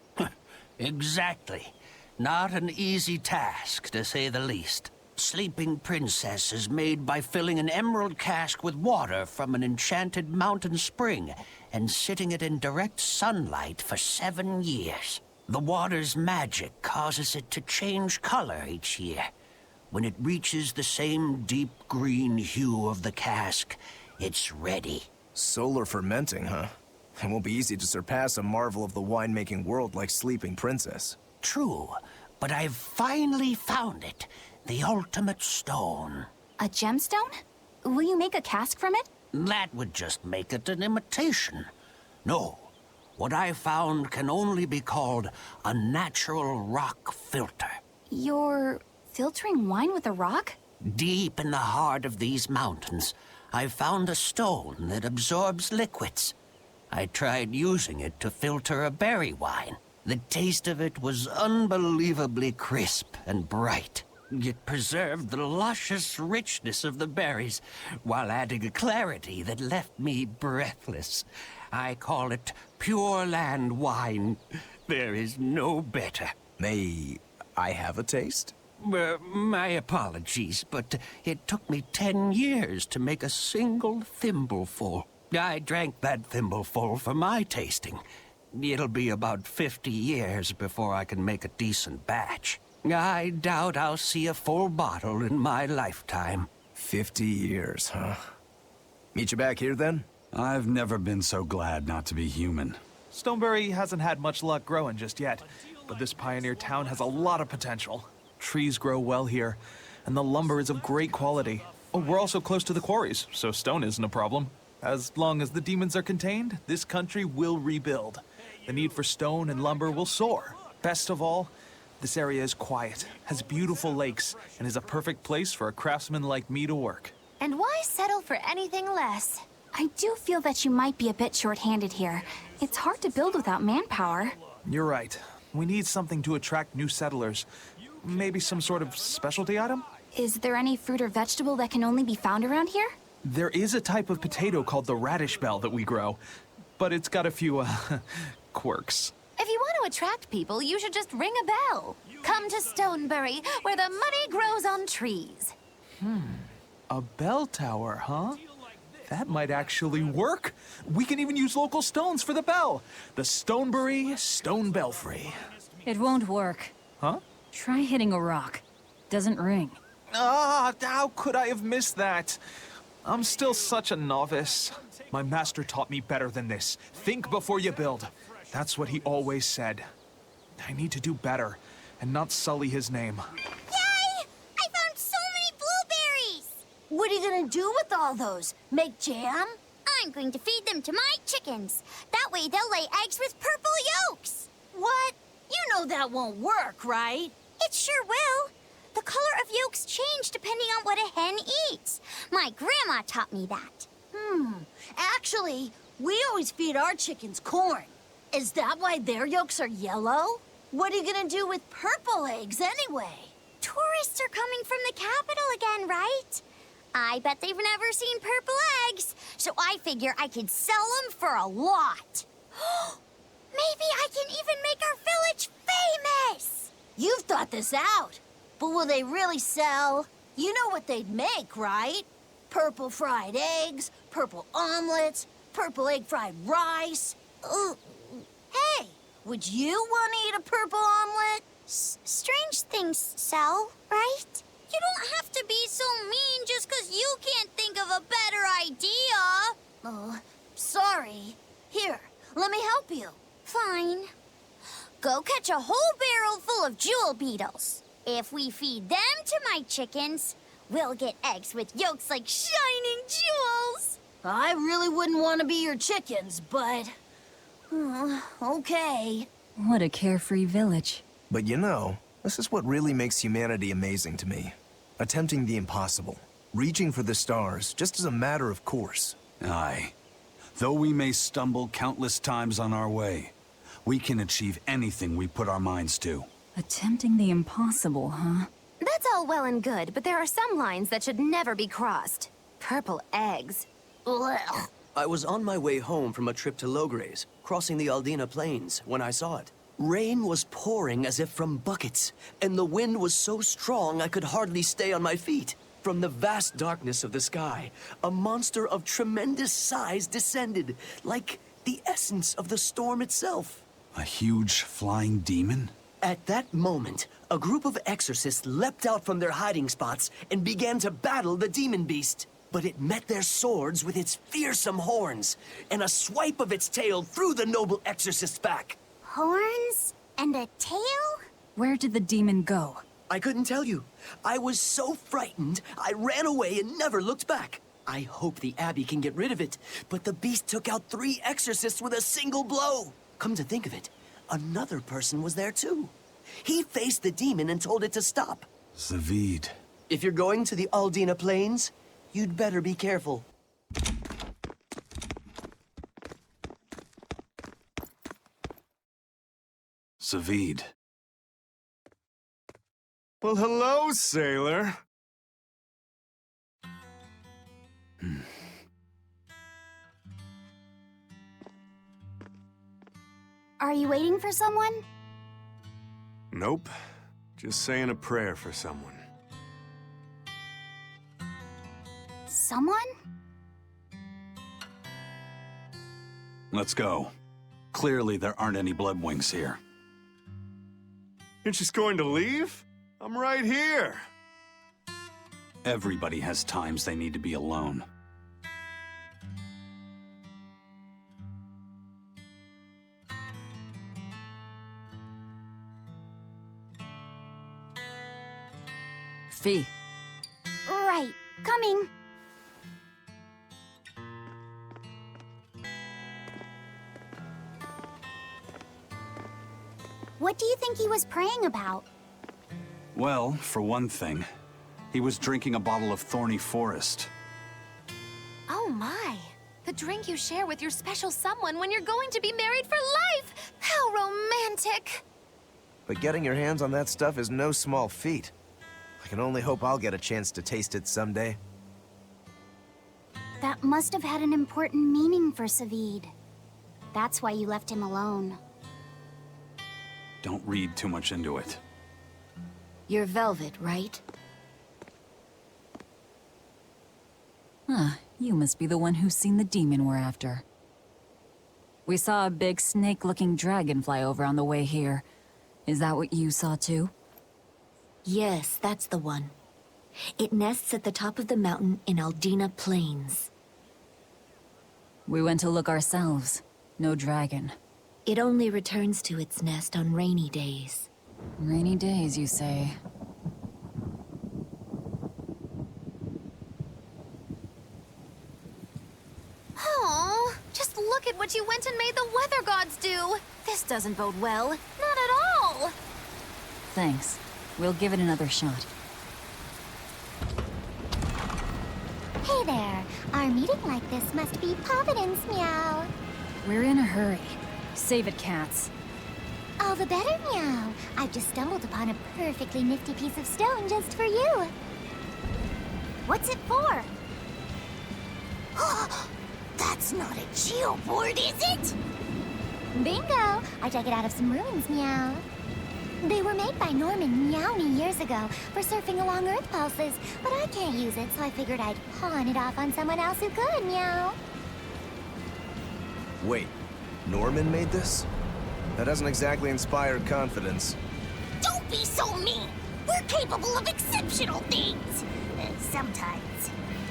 Exactly. Not an easy task, to say the least. Sleeping Princess is made by filling an emerald cask with water from an enchanted mountain spring and sitting it in direct sunlight for 7 years. The water's magic causes it to change color each year. When it reaches the same deep green hue of the cask, it's ready. Solar fermenting, huh? It won't be easy to surpass a marvel of the winemaking world like Sleeping Princess. True, but I've finally found it. The ultimate stone. A gemstone? Will you make a cask from it? That would just make it an imitation. No, what I found can only be called a natural rock filter. You're filtering wine with a rock? Deep in the heart of these mountains, I found a stone that absorbs liquids. I tried using it to filter a berry wine. The taste of it was unbelievably crisp and bright. It preserved the luscious richness of the berries, while adding a clarity that left me breathless. I call it Pure Land wine. There is no better. May I have a taste? My apologies, but it took me 10 years to make a single thimbleful. I drank that thimbleful for my tasting. It'll be about 50 years before I can make a decent batch. I doubt I'll see a full bottle in my lifetime. 50 years, huh? Meet you back here, then? I've never been so glad not to be human. Stoneberry hasn't had much luck growing just yet, but this pioneer town has a lot of potential. Trees grow well here, and the lumber is of great quality. Oh, we're also close to the quarries, so stone isn't a problem. As long as the demons are contained, this country will rebuild. The need for stone and lumber will soar. Best of all, this area is quiet, has beautiful lakes, and is a perfect place for a craftsman like me to work. And why settle for anything less? I do feel that you might be a bit short-handed here. It's hard to build without manpower. You're right. We need something to attract new settlers. Maybe some sort of specialty item? Is there any fruit or vegetable that can only be found around here? There is a type of potato called the radish bell that we grow, but it's got a few, quirks. If you want to attract people, you should just ring a bell. Come to Stoneberry, where the money grows on trees. A bell tower, huh? That might actually work. We can even use local stones for the bell. The Stoneberry Stone Belfry. It won't work. Huh? Try hitting a rock. Doesn't ring. Ah, how could I have missed that? I'm still such a novice. My master taught me better than this. Think before you build. That's what he always said. I need to do better and not sully his name. Yay! I found so many blueberries! What are you gonna do with all those? Make jam? I'm going to feed them to my chickens. That way they'll lay eggs with purple yolks. What? You know that won't work, right? It sure will. The color of yolks change depending on what a hen eats. My grandma taught me that. Actually, we always feed our chickens corn. Is that why their yolks are yellow? What are you gonna do with purple eggs anyway? Tourists are coming from the capital again, right? I bet they've never seen purple eggs, so I figure I could sell them for a lot. Maybe I can even make our village famous! You've thought this out. But will they really sell? You know what they'd make, right? Purple fried eggs, purple omelets, purple egg fried rice. Hey, would you want to eat a purple omelet? Strange things sell, right? You don't have to be so mean just 'cause you can't think of a better idea. Oh, sorry. Here, let me help you. Fine. Go catch a whole barrel full of jewel beetles. If we feed them to my chickens, we'll get eggs with yolks like shining jewels. I really wouldn't want to be your chickens, but... okay. What a carefree village. But you know, this is what really makes humanity amazing to me. Attempting the impossible. Reaching for the stars, just as a matter of course. Aye. Though we may stumble countless times on our way, we can achieve anything we put our minds to. Attempting the impossible, huh? That's all well and good, but there are some lines that should never be crossed. Purple eggs. Ugh. I was on my way home from a trip to Logres, crossing the Aldina Plains, when I saw it. Rain was pouring as if from buckets, and the wind was so strong I could hardly stay on my feet. From the vast darkness of the sky, a monster of tremendous size descended, like the essence of the storm itself. A huge flying demon? At that moment, a group of exorcists leapt out from their hiding spots and began to battle the demon beast. But it met their swords with its fearsome horns, and a swipe of its tail threw the noble exorcist's back. Horns? And a tail? Where did the demon go? I couldn't tell you. I was so frightened, I ran away and never looked back. I hope the Abbey can get rid of it, but the beast took out 3 exorcists with a single blow. Come to think of it, another person was there too. He faced the demon and told it to stop. Zavid. If you're going to the Aldina Plains, you'd better be careful. Zavid. Well, hello, sailor. Are you waiting for someone? Nope. Just saying a prayer for someone. Someone? Let's go. Clearly there aren't any bloodwings here. You're just going to leave? I'm right here. Everybody has times they need to be alone. Fee. Right. Coming. What do you think he was praying about? Well, for one thing, he was drinking a bottle of thorny forest. Oh my. The drink you share with your special someone when you're going to be married for life! How romantic! But getting your hands on that stuff is no small feat. I can only hope I'll get a chance to taste it someday. That must have had an important meaning for Savid. That's why you left him alone. Don't read too much into it. You're Velvet, right? Huh, you must be the one who's seen the demon we're after. We saw a big snake-looking dragon fly over on the way here. Is that what you saw too? Yes, that's the one. It nests at the top of the mountain in Aldina Plains. We went to look ourselves. No dragon. It only returns to its nest on rainy days. Rainy days, you say? Look at what you went and made the weather gods do! This doesn't bode well. Not at all! Thanks. We'll give it another shot. Hey there. Our meeting like this must be Providence, meow. We're in a hurry. Save it, cats. All the better, meow. I've just stumbled upon a perfectly nifty piece of stone just for you. What's it for? That's not a geoboard, is it? Bingo! I dug it out of some ruins, meow. They were made by Norman Meowny years ago for surfing along Earth pulses, but I can't use it, so I figured I'd pawn it off on someone else who could, meow. Wait, Norman made this? That doesn't exactly inspire confidence. Don't be so mean! We're capable of exceptional things! Sometimes.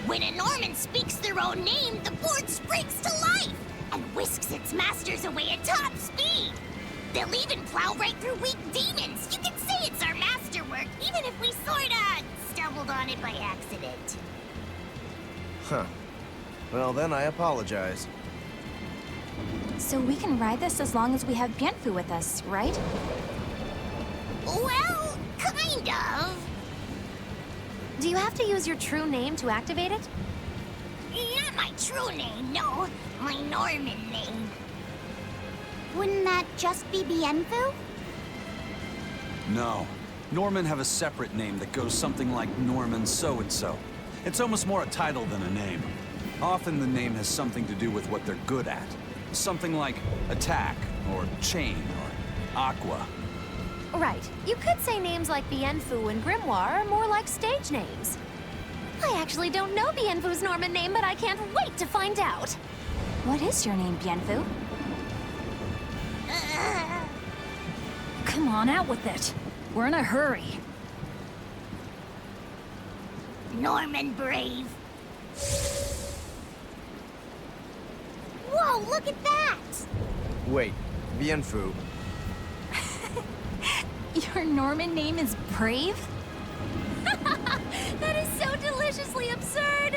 When a Norman speaks their own name, the board springs to life and whisks its masters away at top speed. They'll even plow right through weak demons. You can say it's our masterwork, even if we sorta stumbled on it by accident. Huh. Well, then I apologize. So we can ride this as long as we have Bienfu with us, right? Well, kind of. Do you have to use your true name to activate it? Not my true name, no. My Norman name. Wouldn't that just be Bienfu? No. Norman have a separate name that goes something like Norman so-and-so. It's almost more a title than a name. Often the name has something to do with what they're good at. Something like attack, or chain, or aqua. Right. You could say names like Bienfu and Grimoire are more like stage names. I actually don't know Bienfu's Norman name, but I can't wait to find out. What is your name, Bienfu? Come on, out with it. We're in a hurry. Norman Brave. Whoa, look at that! Wait, Bienfu. Your Norman name is Brave? That is so deliciously absurd!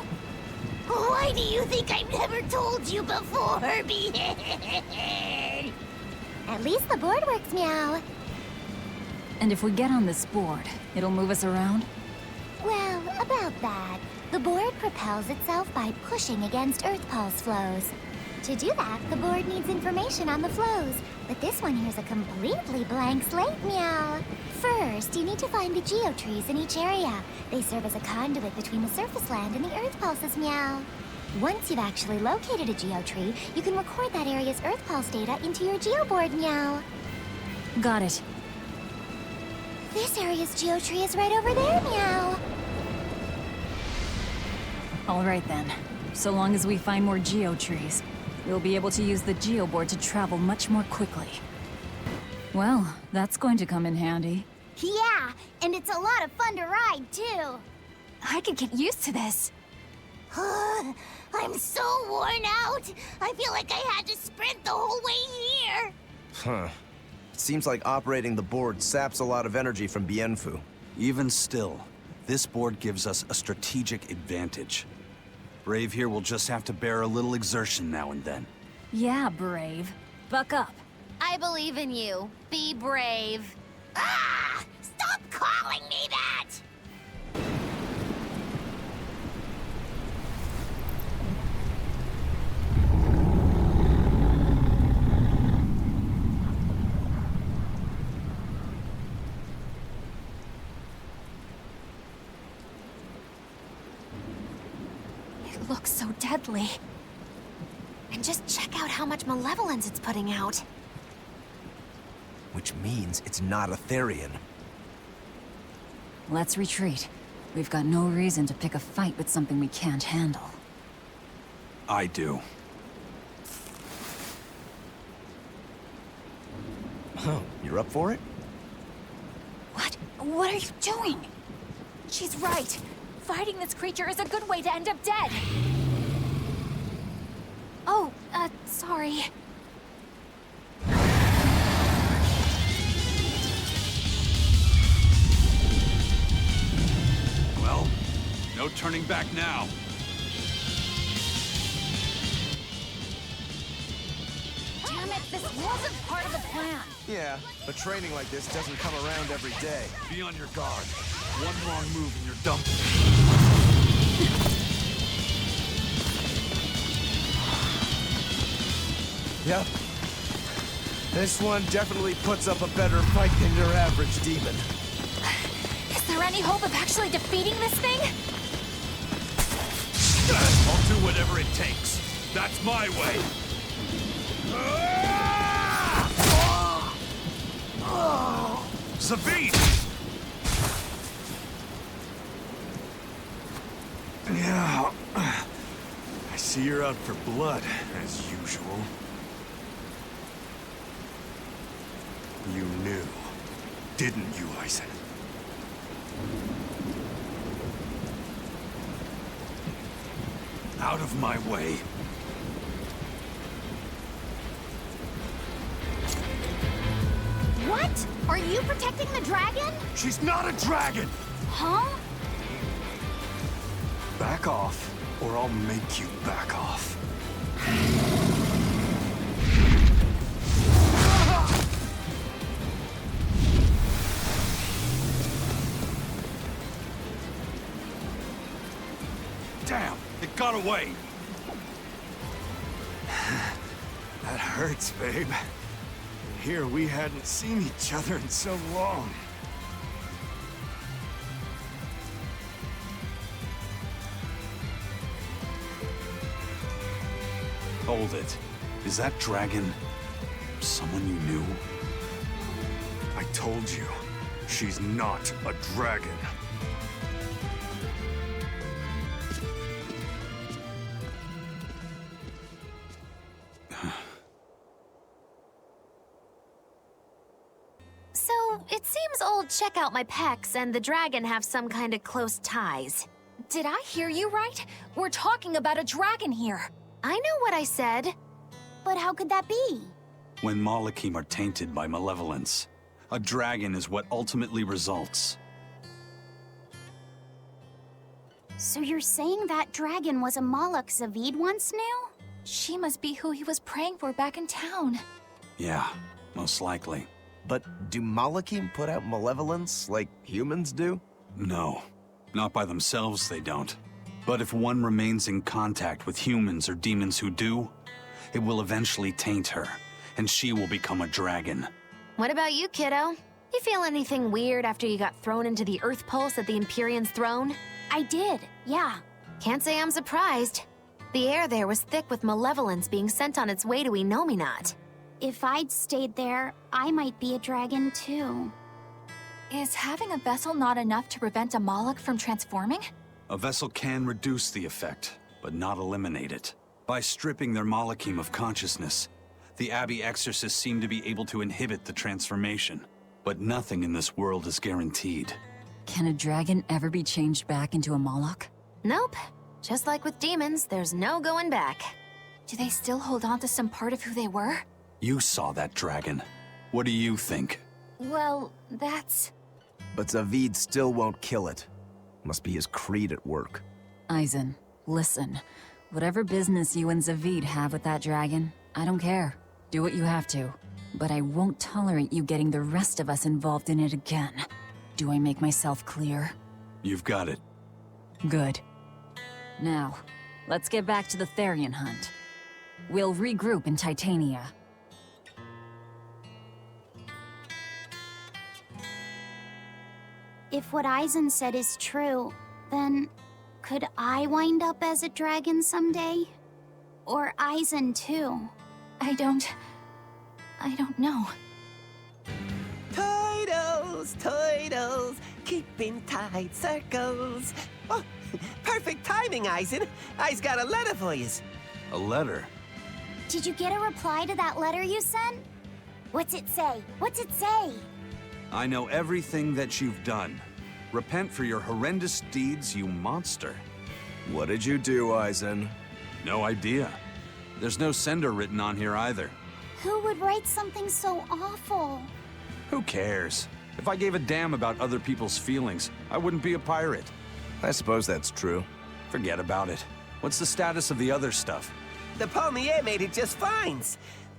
Why do you think I've never told you before, Behead? At least the board works, meow. And if we get on this board, it'll move us around? Well, about that. The board propels itself by pushing against Earth pulse flows. To do that, the board needs information on the flows, but this one here's a completely blank slate, meow. First, you need to find the geotrees in each area. They serve as a conduit between the surface land and the Earth pulses, meow. Once you've actually located a geotree, you can record that area's Earth pulse data into your geoboard, meow. Got it. This area's geotree is right over there, meow. All right then. So long as we find more geotrees, we'll be able to use the geoboard to travel much more quickly. Well, that's going to come in handy. Yeah, and it's a lot of fun to ride, too. I could get used to this. I'm so worn out. I feel like I had to sprint the whole way here. Huh. It seems like operating the board saps a lot of energy from Bienfu. Even still, this board gives us a strategic advantage. Brave here will just have to bear a little exertion now and then. Yeah, Brave. Buck up. I believe in you. Be brave. Ah! Stop calling me that! It looks so deadly. And just check out how much malevolence it's putting out. Which means it's not a Therian. Let's retreat. We've got no reason to pick a fight with something we can't handle. I do. Oh, you're up for it? What? What are you doing? She's right. Fighting this creature is a good way to end up dead. Oh, sorry. Well, no turning back now. This wasn't part of the plan. Yeah, but training like this doesn't come around every day. Be on your guard. One wrong move and you're dumped. Yep. This one definitely puts up a better fight than your average demon. Is there any hope of actually defeating this thing? I'll do whatever it takes. That's my way. Zavid! Yeah. I see you're out for blood, as usual. You knew, didn't you, Eisen? Out of my way. What? Are you protecting the dragon? She's not a dragon! Huh? Back off, or I'll make you back off. Damn, it got away. That hurts, babe. Here we hadn't seen each other in so long. Hold it. Is that dragon someone you knew? I told you, she's not a dragon. So, it seems old Check Out My Pecs and the dragon have some kind of close ties. Did I hear you right? We're talking about a dragon here. I know what I said. But how could that be? When Malachim are tainted by malevolence, a dragon is what ultimately results. So you're saying that dragon was a Malak Zavid once knew? She must be who he was praying for back in town. Yeah, most likely. But do Malachim put out malevolence like humans do? No, not by themselves they don't. But if one remains in contact with humans or demons who do, it will eventually taint her, and she will become a dragon. What about you, kiddo? You feel anything weird after you got thrown into the Earth Pulse at the Empyrean's throne? I did, yeah. Can't say I'm surprised. The air there was thick with malevolence being sent on its way to Enominat. If I'd stayed there, I might be a dragon too. Is having a vessel not enough to prevent a Malak from transforming? A vessel can reduce the effect, but not eliminate it. By stripping their Malachim of consciousness, the Abbey exorcists seem to be able to inhibit the transformation. But nothing in this world is guaranteed. Can a dragon ever be changed back into a Malak? Nope. Just like with demons, there's no going back. Do they still hold on to some part of who they were? You saw that dragon. What do you think? Well, that's... But Zavid still won't kill it. Must be his creed at work. Eisen, listen. Whatever business you and Zavid have with that dragon, I don't care. Do what you have to. But I won't tolerate you getting the rest of us involved in it again. Do I make myself clear? You've got it. Good. Now, let's get back to the Therian hunt. We'll regroup in Titania. If what Eisen said is true, then could I wind up as a dragon someday? Or Eisen too? I don't know. Toidles, keeping tight circles. Oh, perfect timing, Eisen. I's got a letter for yous. A letter? Did you get a reply to that letter you sent? What's it say? What's it say? I know everything that you've done. Repent for your horrendous deeds, you monster. What did you do, Eisen? No idea. There's no sender written on here either. Who would write something so awful? Who cares? If I gave a damn about other people's feelings, I wouldn't be a pirate. I suppose that's true. Forget about it. What's the status of the other stuff? The Palmier made it just fine.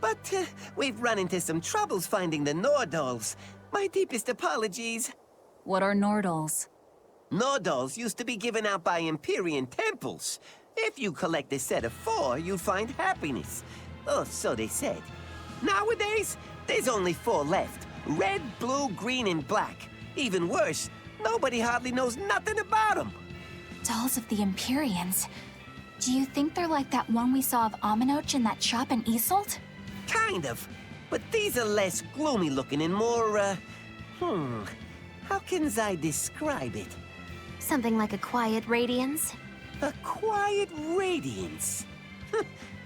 But we've run into some troubles finding the Nordals. My deepest apologies. What are Nordals? Nordals used to be given out by Empyrean temples. If you collect a set of 4, you'd find happiness. Oh, so they said. Nowadays, there's only 4 left. Red, blue, green, and black. Even worse, nobody hardly knows nothing about them. Dolls of the Empyreans. Do you think they're like that one we saw of Aminoch in that shop in Isolt? Kind of. But these are less gloomy looking and more, how can I describe it? Something like a quiet radiance? A quiet radiance.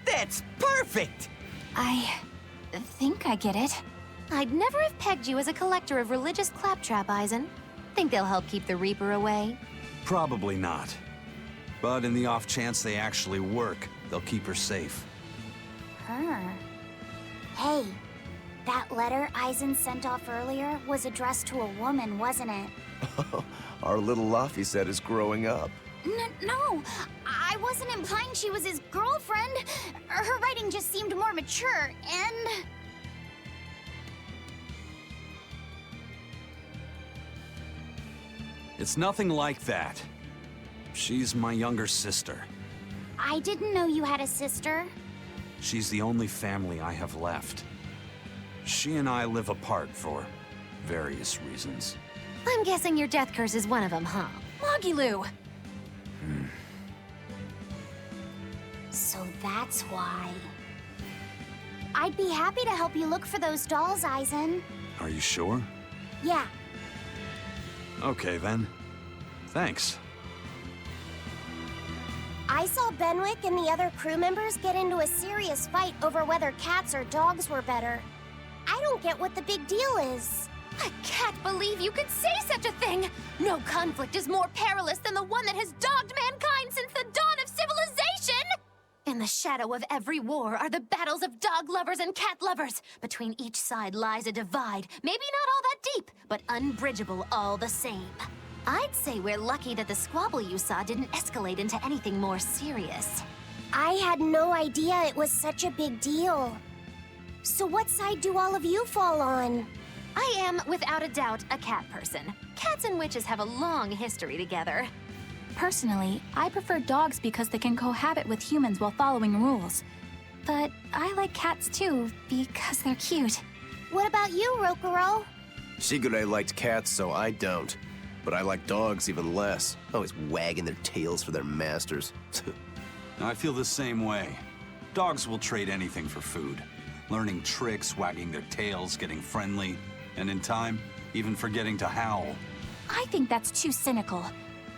That's perfect! I think I get it. I'd never have pegged you as a collector of religious claptrap, Eisen. Think they'll help keep the Reaper away? Probably not. But in the off chance they actually work, they'll keep her safe. Hey, that letter Eisen sent off earlier was addressed to a woman, wasn't it? Our little Laffy set is growing up. No, I wasn't implying she was his girlfriend. Her writing just seemed more mature, and... It's nothing like that. She's my younger sister. I didn't know you had a sister. She's the only family I have left. She and I live apart for various reasons. I'm guessing your death curse is one of them, huh? Mogiloo! So that's why. I'd be happy to help you look for those dolls, Eisen. Are you sure? Yeah. Okay, then. Thanks. I saw Benwick and the other crew members get into a serious fight over whether cats or dogs were better. I don't get what the big deal is. I can't believe you could say such a thing! No conflict is more perilous than the one that has dogged mankind since the dawn of civilization! In the shadow of every war are the battles of dog lovers and cat lovers. Between each side lies a divide, maybe not all that deep, but unbridgeable all the same. I'd say we're lucky that the squabble you saw didn't escalate into anything more serious. I had no idea it was such a big deal. So what side do all of you fall on? I am, without a doubt, a cat person. Cats and witches have a long history together. Personally, I prefer dogs because they can cohabit with humans while following rules. But I like cats too, because they're cute. What about you, Rokuro? Shigure liked cats, so I don't. But I like dogs even less. Always wagging their tails for their masters. I feel the same way. Dogs will trade anything for food. Learning tricks, wagging their tails, getting friendly, and in time, even forgetting to howl. I think that's too cynical.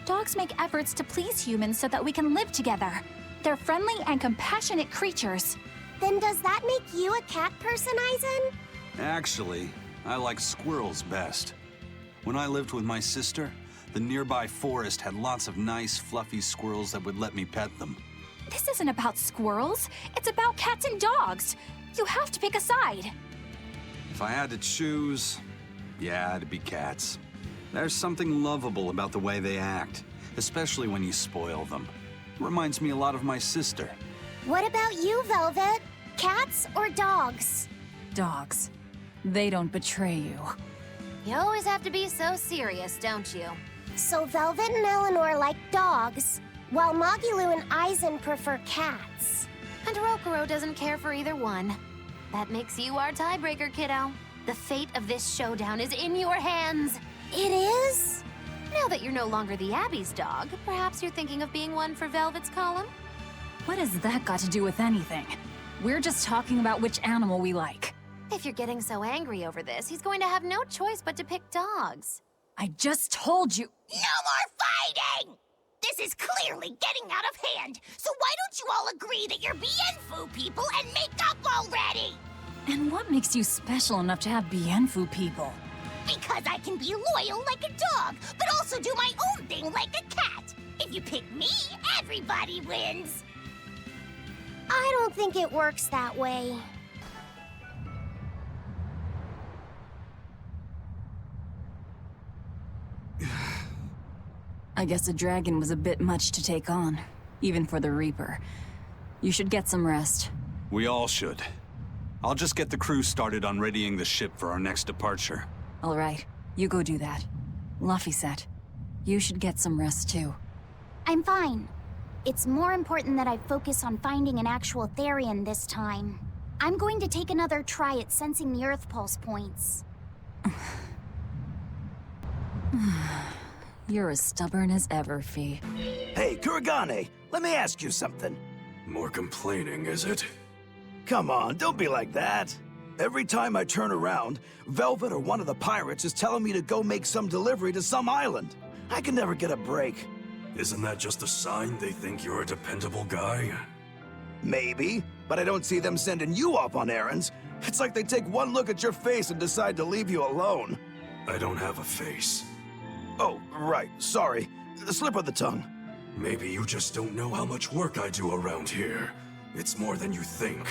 Dogs make efforts to please humans so that we can live together. They're friendly and compassionate creatures. Then does that make you a cat person, Eisen? Actually, I like squirrels best. When I lived with my sister, the nearby forest had lots of nice, fluffy squirrels that would let me pet them. This isn't about squirrels. It's about cats and dogs. You have to pick a side. If I had to choose, yeah, it'd be cats. There's something lovable about the way they act, especially when you spoil them. Reminds me a lot of my sister. What about you, Velvet? Cats or dogs? Dogs. They don't betray you. You always have to be so serious, don't you? So Velvet and Eleanor like dogs, while Mogiloo and Eisen prefer cats. And Rokuro doesn't care for either one. That makes you our tiebreaker, kiddo. The fate of this showdown is in your hands. It is? Now that you're no longer the Abbey's dog, perhaps you're thinking of being one for Velvet's column? What has that got to do with anything? We're just talking about which animal we like. If you're getting so angry over this, he's going to have no choice but to pick dogs. I just told you. No more fighting! This is clearly getting out of hand, so why don't you all agree that you're Bienfu people and make up already? And what makes you special enough to have Bienfu people? Because I can be loyal like a dog, but also do my own thing like a cat. If you pick me, everybody wins. I don't think it works that way. I guess a dragon was a bit much to take on, even for the Reaper. You should get some rest. We all should. I'll just get the crew started on readying the ship for our next departure. All right, you go do that. Laphicet, you should get some rest too. I'm fine. It's more important that I focus on finding an actual Therian this time. I'm going to take another try at sensing the Earth pulse points. You're as stubborn as ever, Fee. Hey, Kuragane, let me ask you something. More complaining, is it? Come on, don't be like that. Every time I turn around, Velvet or one of the pirates is telling me to go make some delivery to some island. I can never get a break. Isn't that just a sign they think you're a dependable guy? Maybe, but I don't see them sending you off on errands. It's like they take one look at your face and decide to leave you alone. I don't have a face. Oh, right, sorry. Slip of the tongue. Maybe you just don't know how much work I do around here. It's more than you think.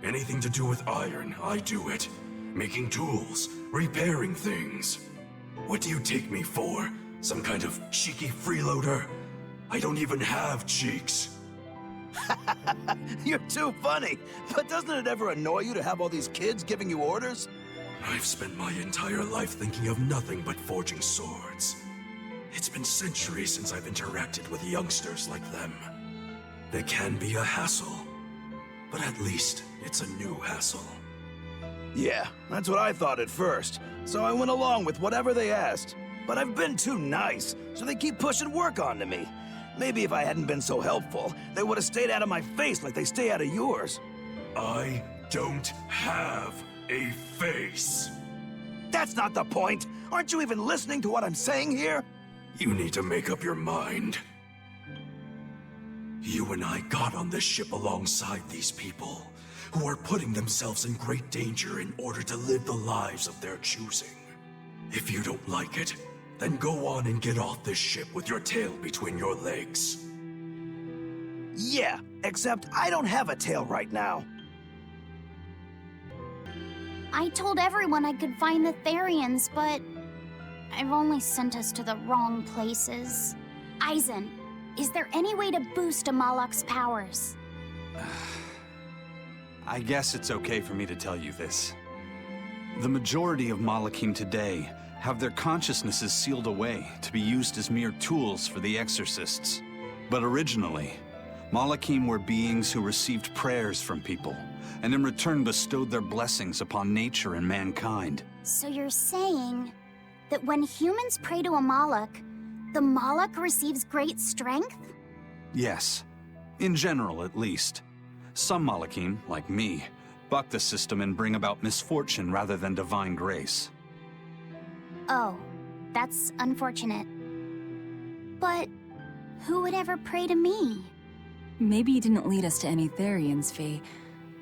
Anything to do with iron, I do it. Making tools, repairing things. What do you take me for? Some kind of cheeky freeloader? I don't even have cheeks. You're too funny. But doesn't it ever annoy you to have all these kids giving you orders? I've spent my entire life thinking of nothing but forging swords. It's been centuries since I've interacted with youngsters like them. They can be a hassle, but at least it's a new hassle. Yeah, that's what I thought at first, so I went along with whatever they asked. But I've been too nice, so they keep pushing work onto me. Maybe if I hadn't been so helpful, they would have stayed out of my face like they stay out of yours. I don't have a face. That's not the point. Aren't you even listening to what I'm saying here? You need to make up your mind. You and I got on this ship alongside these people, who are putting themselves in great danger in order to live the lives of their choosing. If you don't like it, then go on and get off this ship with your tail between your legs. Yeah, except I don't have a tail right now. I told everyone I could find the Therians, but I've only sent us to the wrong places. Aizen, is there any way to boost Amalok's powers? I guess it's okay for me to tell you this. The majority of Malakim today have their consciousnesses sealed away to be used as mere tools for the exorcists. But originally, Malakim were beings who received prayers from people, and in return bestowed their blessings upon nature and mankind. So you're saying that when humans pray to Amalok, the Malak receives great strength? Yes. In general, at least. Some Malakim, like me, buck the system and bring about misfortune rather than divine grace. Oh, that's unfortunate. But who would ever pray to me? Maybe you didn't lead us to any Therians, Fee,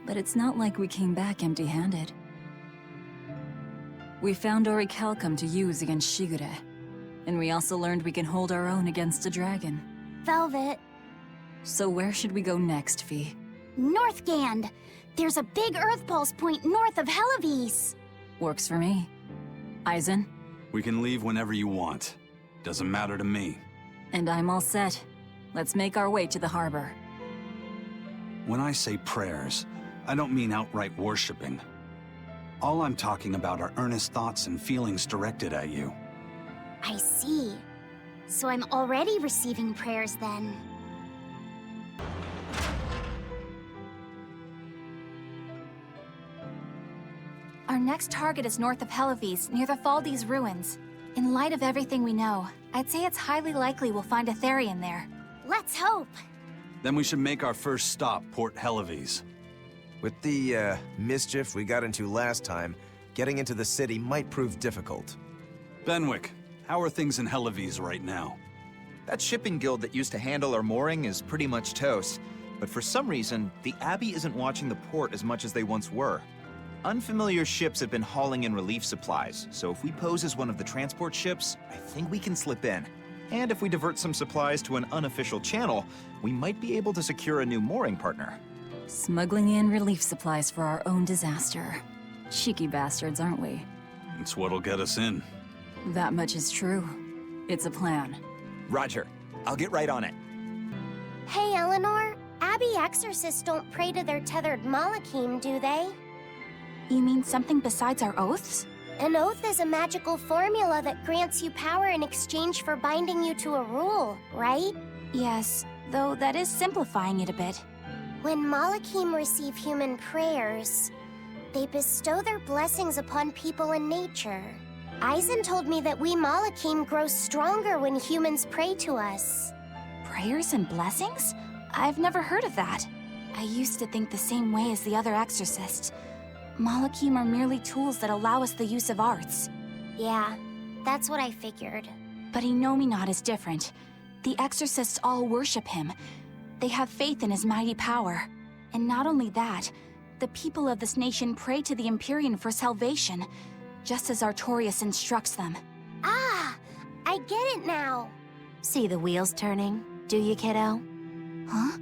but it's not like we came back empty-handed. We found orichalcum to use against Shigure, and we also learned we can hold our own against a dragon. Velvet. So where should we go next, Fee? Northgand! There's a big Earth pulse point north of Helivis. Works for me. Aizen? We can leave whenever you want. Doesn't matter to me. And I'm all set. Let's make our way to the harbor. When I say prayers, I don't mean outright worshipping. All I'm talking about are earnest thoughts and feelings directed at you. I see. So I'm already receiving prayers then. Our next target is north of Helivis, near the Faldi's ruins. In light of everything we know, I'd say it's highly likely we'll find a Therian there. Let's hope. Then we should make our first stop, Port Helivis. With the, mischief we got into last time, getting into the city might prove difficult. Benwick, how are things in Helivis right now? That shipping guild that used to handle our mooring is pretty much toast. But for some reason, the Abbey isn't watching the port as much as they once were. Unfamiliar ships have been hauling in relief supplies, so if we pose as one of the transport ships, I think we can slip in. And if we divert some supplies to an unofficial channel, we might be able to secure a new mooring partner. Smuggling in relief supplies for our own disaster. Cheeky bastards, aren't we? It's what'll get us in. That much is true. It's a plan. Roger. I'll get right on it. Hey, Eleanor. Abbey exorcists don't pray to their tethered Malakim, do they? You mean something besides our oaths? An oath is a magical formula that grants you power in exchange for binding you to a rule, right? Yes, though that is simplifying it a bit. When Malachim receive human prayers, they bestow their blessings upon people and nature. Eisen told me that we Malachim grow stronger when humans pray to us. Prayers and blessings? I've never heard of that. I used to think the same way as the other exorcists. Malachim are merely tools that allow us the use of arts. Yeah, that's what I figured. But Innominat is different. The exorcists all worship him. They have faith in his mighty power. And not only that, the people of this nation pray to the Empyrean for salvation, just as Artorias instructs them. Ah, I get it now. See the wheels turning, do you, kiddo? Huh?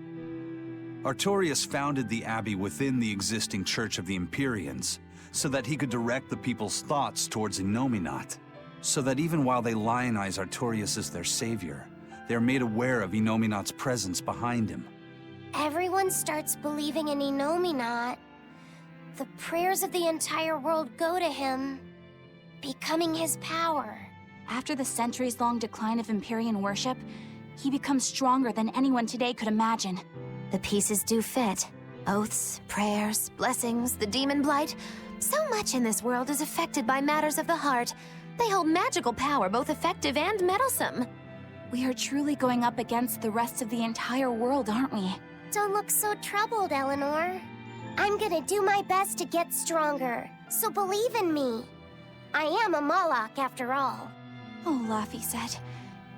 Artorias founded the Abbey within the existing Church of the Empyreans, so that he could direct the people's thoughts towards Innominat. So that even while they lionize Artorias as their savior, they are made aware of Innominat's presence behind him. Everyone starts believing in Innominat. The prayers of the entire world go to him, becoming his power. After the centuries-long decline of Empyrean worship, he becomes stronger than anyone today could imagine. The pieces do fit. Oaths, prayers, blessings, the demon blight. So much in this world is affected by matters of the heart. They hold magical power, both effective and meddlesome. We are truly going up against the rest of the entire world, aren't we? Don't look so troubled, Eleanor. I'm gonna do my best to get stronger, so believe in me. I am a Malak, after all. Oh, Laphicet,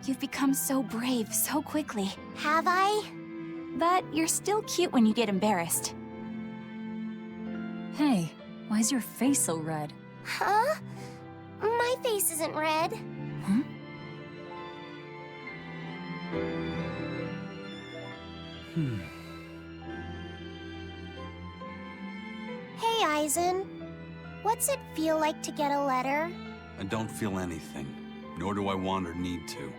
you've become so brave so quickly. Have I? But you're still cute when you get embarrassed. Hey, why's your face so red? Huh? My face isn't red. Huh? Hey, Eisen. What's it feel like to get a letter? I don't feel anything, nor do I want or need to.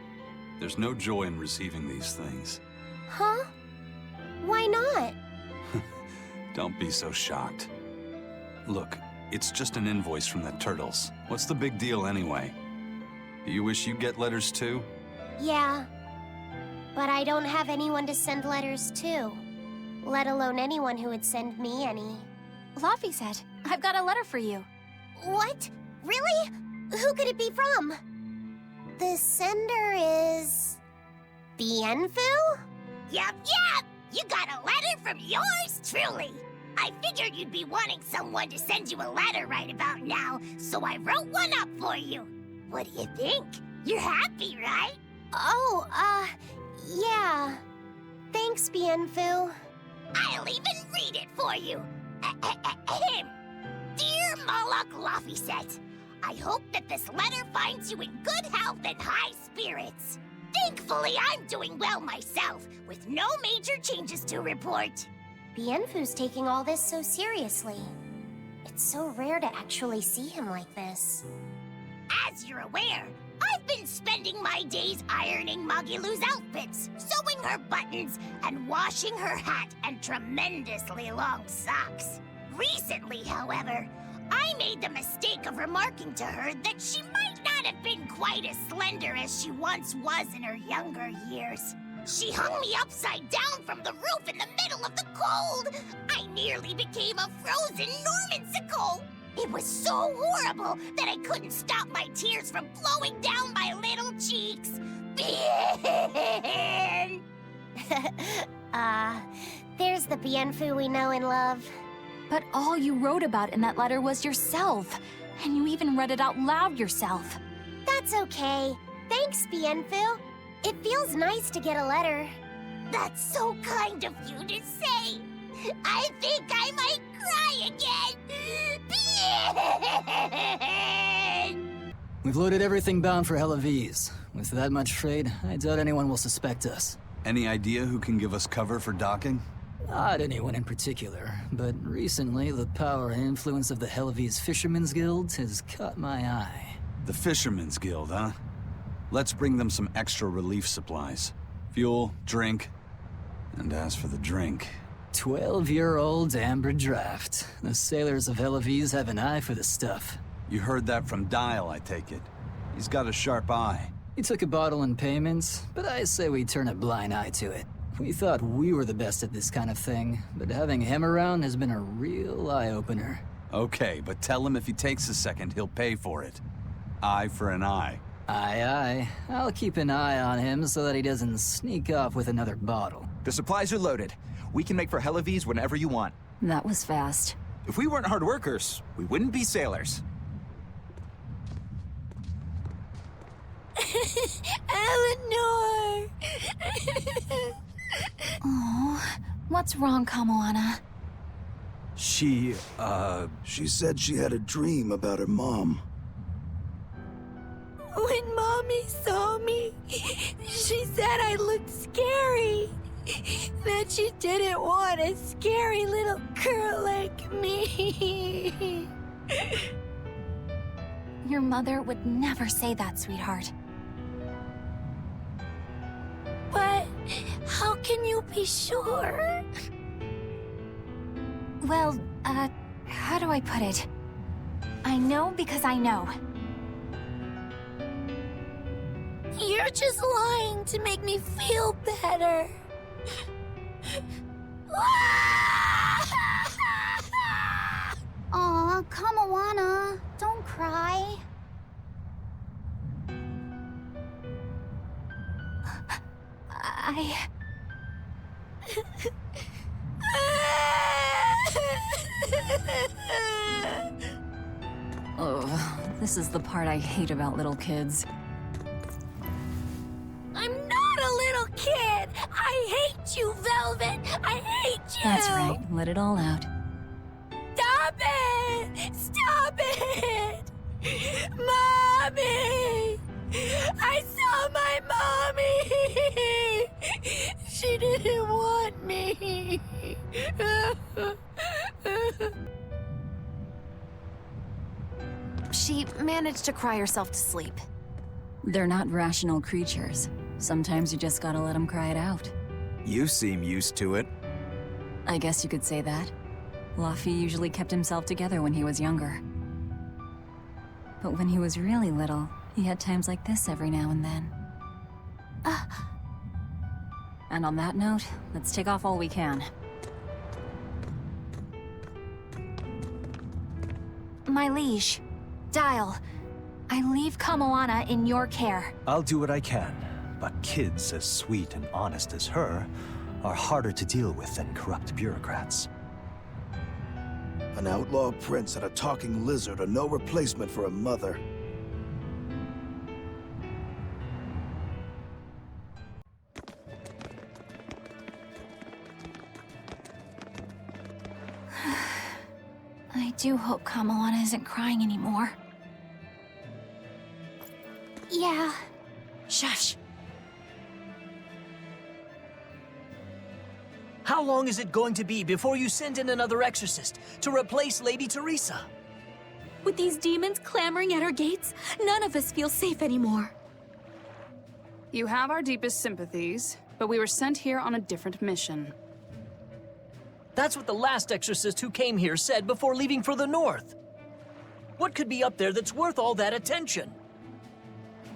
There's no joy in receiving these things. Huh? Why not? Don't be so shocked. Look, it's just an invoice from the turtles. What's the big deal anyway? Do you wish you get letters too? Yeah. But I don't have anyone to send letters to. Let alone anyone who would send me any. Laphicet, I've got a letter for you. What? Really? Who could it be from? The sender is... Bienfu? Yup! You got a letter from yours truly! I figured you'd be wanting someone to send you a letter right about now, so I wrote one up for you. What do you think? You're happy, right? Oh, yeah. Thanks, Bienfu. I'll even read it for you. Dear Malak Laphicet, I hope that this letter finds you in good health and high spirits. Thankfully, I'm doing well myself, with no major changes to report. Bienfu's taking all this so seriously. It's so rare to actually see him like this. As you're aware, I've been spending my days ironing Magilu's outfits, sewing her buttons, and washing her hat and tremendously long socks. Recently, however, I made the mistake of remarking to her that she might not have been quite as slender as she once was in her younger years. She hung me upside down from the roof in the middle of the cold. I nearly became a frozen Normansicle. It was so horrible that I couldn't stop my tears from flowing down my little cheeks. Bien! There's the Bienfu we know and love. But all you wrote about in that letter was yourself. And you even read it out loud yourself. That's okay. Thanks, Bienfu. It feels nice to get a letter. That's so kind of you to say. I think I might cry again. We've loaded everything bound for Helaviz. With that much trade, I doubt anyone will suspect us. Any idea who can give us cover for docking? Not anyone in particular, but recently the power and influence of the Helaviz Fishermen's Guild has caught my eye. The Fishermen's Guild, huh? Let's bring them some extra relief supplies. Fuel, drink. And as for the drink... 12-year-old amber draft. The sailors of Helavis have an eye for the stuff. You heard that from Dial, I take it. He's got a sharp eye. He took a bottle in payments, but I say we turn a blind eye to it. We thought we were the best at this kind of thing, but having him around has been a real eye-opener. Okay, but tell him if he takes a second, he'll pay for it. Eye for an eye. Aye, aye. I'll keep an eye on him so that he doesn't sneak off with another bottle. The supplies are loaded. We can make for Helavis whenever you want. That was fast. If we weren't hard workers, we wouldn't be sailors. Eleanor! Oh, what's wrong, Kamoana? She said she had a dream about her mom. When Mommy saw me, she said I looked scary. That she didn't want a scary little girl like me. Your mother would never say that, sweetheart. But how can you be sure? Well, how do I put it? I know because I know. You're just lying to make me feel better. Aw, Kamoana, don't cry. Oh, this is the part I hate about little kids. I'm not a little kid! I hate you, Velvet! I hate you! That's right. Let it all out. Stop it! Stop it! Mommy! I saw my mommy! She didn't want me. She managed to cry herself to sleep. They're not rational creatures. Sometimes you just gotta let them cry it out. You seem used to it. I guess you could say that. Luffy usually kept himself together when he was younger. But when he was really little, he had times like this every now and then. And on that note, let's take off all we can. My liege, Dial, I leave Kamoana in your care. I'll do what I can, but kids as sweet and honest as her are harder to deal with than corrupt bureaucrats. An outlaw prince and a talking lizard are no replacement for a mother. I do hope Kamoana isn't crying anymore. Yeah. Shush! How long is it going to be before you send in another exorcist to replace Lady Teresa? With these demons clamoring at our gates, none of us feel safe anymore. You have our deepest sympathies, but we were sent here on a different mission. That's what the last exorcist who came here said before leaving for the north. What could be up there that's worth all that attention?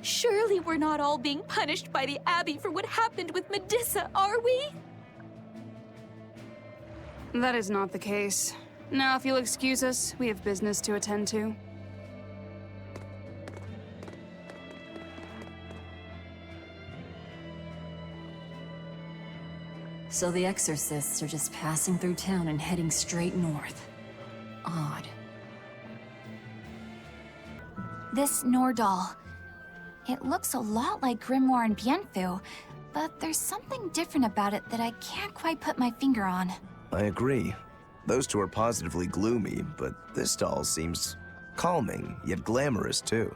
Surely we're not all being punished by the Abbey for what happened with Medusa, are we? That is not the case. Now, if you'll excuse us, we have business to attend to. So the exorcists are just passing through town and heading straight north. Odd. This Nordal. It looks a lot like Grimoire and Bienfu, but there's something different about it that I can't quite put my finger on. I agree. Those two are positively gloomy, but this doll seems calming, yet glamorous too.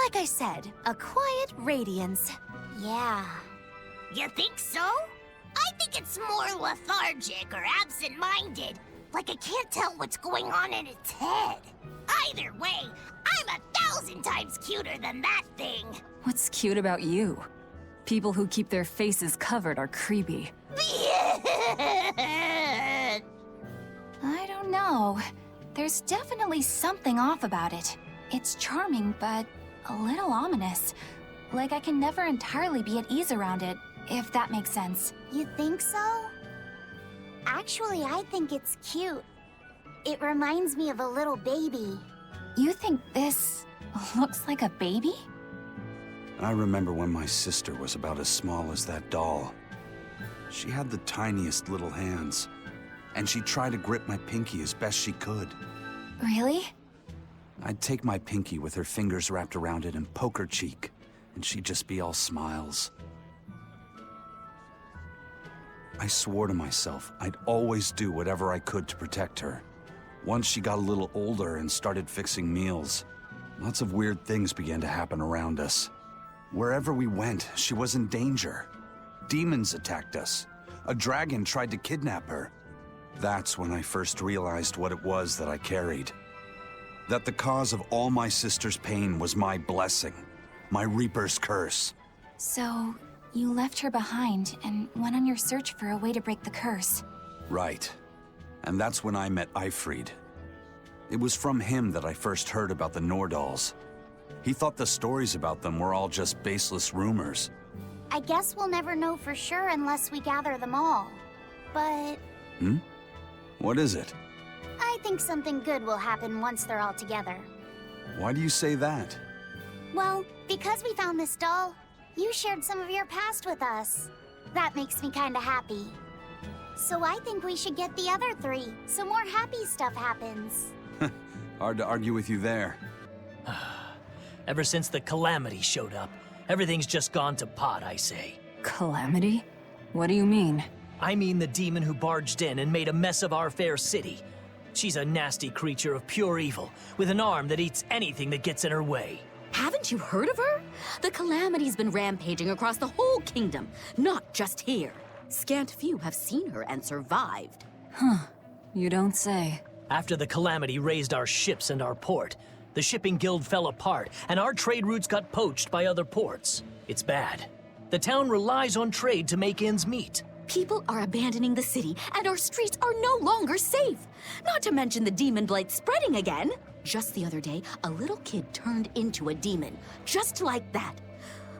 Like I said, a quiet radiance. Yeah. You think so? I think it's more lethargic or absent-minded. Like I can't tell what's going on in its head. Either way, I'm 1,000 times cuter than that thing. What's cute about you? People who keep their faces covered are creepy. know. There's definitely something off about it. It's charming, but a little ominous. Like I can never entirely be at ease around it, if that makes sense. You think so? Actually, I think it's cute. It reminds me of a little baby. You think this looks like a baby? I remember when my sister was about as small as that doll. She had the tiniest little hands, and she tried to grip my pinky as best she could. Really? I'd take my pinky with her fingers wrapped around it and poke her cheek, and she'd just be all smiles. I swore to myself I'd always do whatever I could to protect her. Once she got a little older and started fixing meals, lots of weird things began to happen around us. Wherever we went, she was in danger. Demons attacked us. A dragon tried to kidnap her. That's when I first realized what it was that I carried. That the cause of all my sister's pain was my blessing, my Reaper's curse. So, you left her behind and went on your search for a way to break the curse. Right. And that's when I met Eifried. It was from him that I first heard about the Nordals. He thought the stories about them were all just baseless rumors. I guess we'll never know for sure unless we gather them all. But What is it? I think something good will happen once they're all together. Why do you say that? Well, because we found this doll, you shared some of your past with us. That makes me kinda happy. So I think we should get the other three, so more happy stuff happens. Hard to argue with you there. Ever since the Calamity showed up, everything's just gone to pot, I say. Calamity? What do you mean? I mean the demon who barged in and made a mess of our fair city. She's a nasty creature of pure evil, with an arm that eats anything that gets in her way. Haven't you heard of her? The Calamity's been rampaging across the whole kingdom, not just here. Scant few have seen her and survived. Huh. You don't say. After the Calamity raised our ships and our port, the shipping guild fell apart, and our trade routes got poached by other ports. It's bad. The town relies on trade to make ends meet. People are abandoning the city, and our streets are no longer safe. Not to mention the demon blight spreading again. Just the other day, a little kid turned into a demon. Just like that.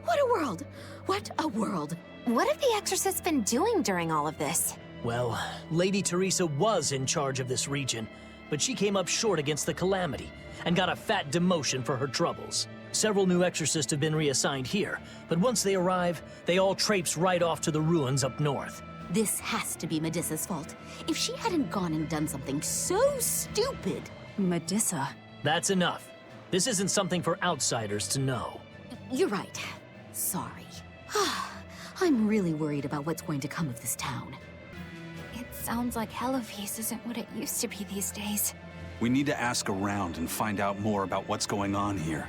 What a world! What a world! What have the exorcists been doing during all of this? Well, Lady Teresa was in charge of this region, but she came up short against the Calamity and got a fat demotion for her troubles. Several new exorcists have been reassigned here, but once they arrive, they all traipse right off to the ruins up north. This has to be Medissa's fault. If she hadn't gone and done something so stupid... Medissa? That's enough. This isn't something for outsiders to know. You're right. Sorry. I'm really worried about what's going to come of this town. It sounds like Hellafeast isn't what it used to be these days. We need to ask around and find out more about what's going on here.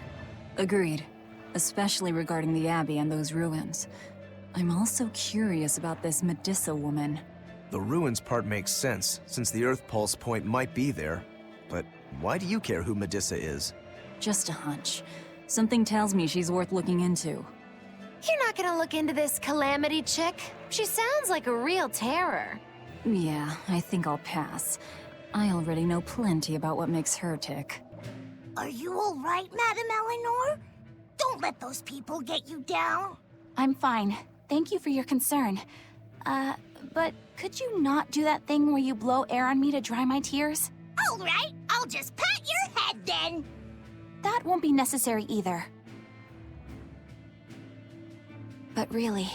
Agreed. Especially regarding the Abbey and those ruins. I'm also curious about this Medissa woman. The ruins part makes sense, since the Earth Pulse point might be there. But why do you care who Medissa is? Just a hunch. Something tells me she's worth looking into. You're not gonna look into this Calamity chick? She sounds like a real terror. Yeah, I think I'll pass. I already know plenty about what makes her tick. Are you all right, Madame Eleanor? Don't let those people get you down. I'm fine. Thank you for your concern. But could you not do that thing where you blow air on me to dry my tears? All right, I'll just pat your head then. That won't be necessary either. But really,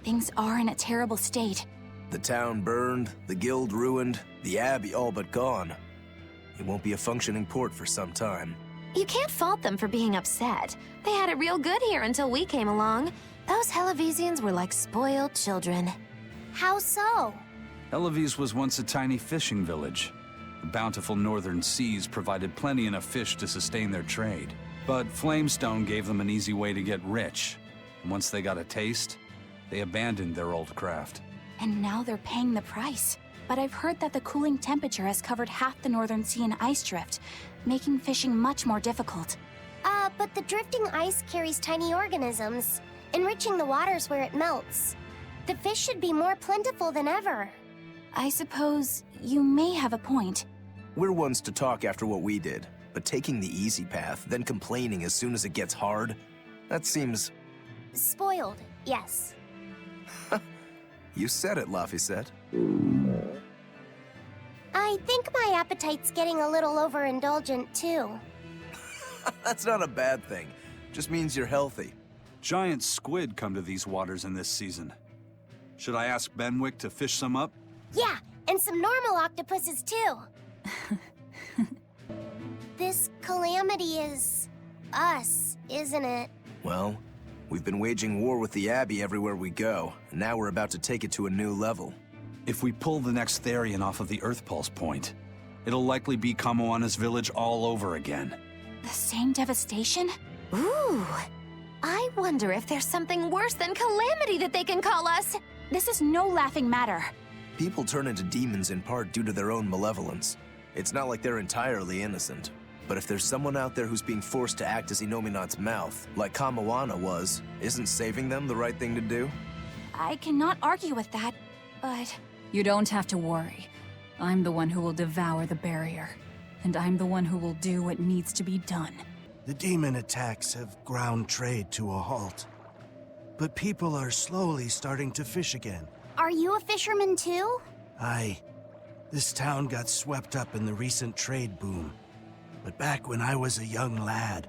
things are in a terrible state. The town burned, the guild ruined, the Abbey all but gone. It won't be a functioning port for some time. You can't fault them for being upset. They had it real good here until we came along. Those Hellavesians were like spoiled children. How so? Hellawes was once a tiny fishing village. The bountiful northern seas provided plenty enough fish to sustain their trade. But Flamestone gave them an easy way to get rich. And once they got a taste, they abandoned their old craft. And now they're paying the price. But I've heard that the cooling temperature has covered half the northern sea in ice drift, making fishing much more difficult. But the drifting ice carries tiny organisms, enriching the waters where it melts. The fish should be more plentiful than ever. I suppose you may have a point. We're ones to talk after what we did, but taking the easy path, then complaining as soon as it gets hard, that seems... Spoiled, yes. You said it, Laphicet. I think my appetite's getting a little overindulgent, too. That's not a bad thing. Just means you're healthy. Giant squid come to these waters in this season. Should I ask Benwick to fish some up? Yeah, and some normal octopuses, too. This calamity is... us, isn't it? Well, we've been waging war with the Abbey everywhere we go, and now we're about to take it to a new level. If we pull the next Therian off of the Earth Pulse point, it'll likely be Kamoana's village all over again. The same devastation? Ooh. I wonder if there's something worse than calamity that they can call us. This is no laughing matter. People turn into demons in part due to their own malevolence. It's not like they're entirely innocent. But if there's someone out there who's being forced to act as Inominat's mouth, like Kamoana was, isn't saving them the right thing to do? I cannot argue with that, but... You don't have to worry. I'm the one who will devour the barrier. And I'm the one who will do what needs to be done. The demon attacks have ground trade to a halt. But people are slowly starting to fish again. Are you a fisherman, too? Aye. This town got swept up in the recent trade boom. But back when I was a young lad,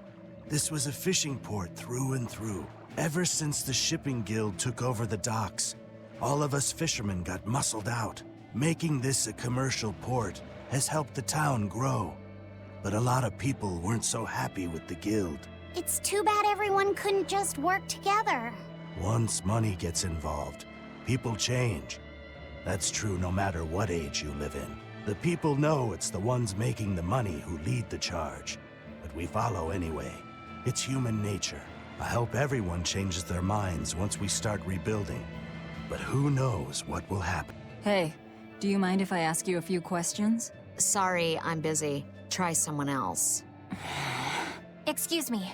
this was a fishing port through and through. Ever since the shipping guild took over the docks, all of us fishermen got muscled out. Making this a commercial port has helped the town grow. But a lot of people weren't so happy with the guild. It's too bad everyone couldn't just work together. Once money gets involved, people change. That's true no matter what age you live in. The people know it's the ones making the money who lead the charge. But we follow anyway. It's human nature. I hope everyone changes their minds once we start rebuilding. But who knows what will happen. Hey, do you mind if I ask you a few questions? Sorry, I'm busy. Try someone else. Excuse me.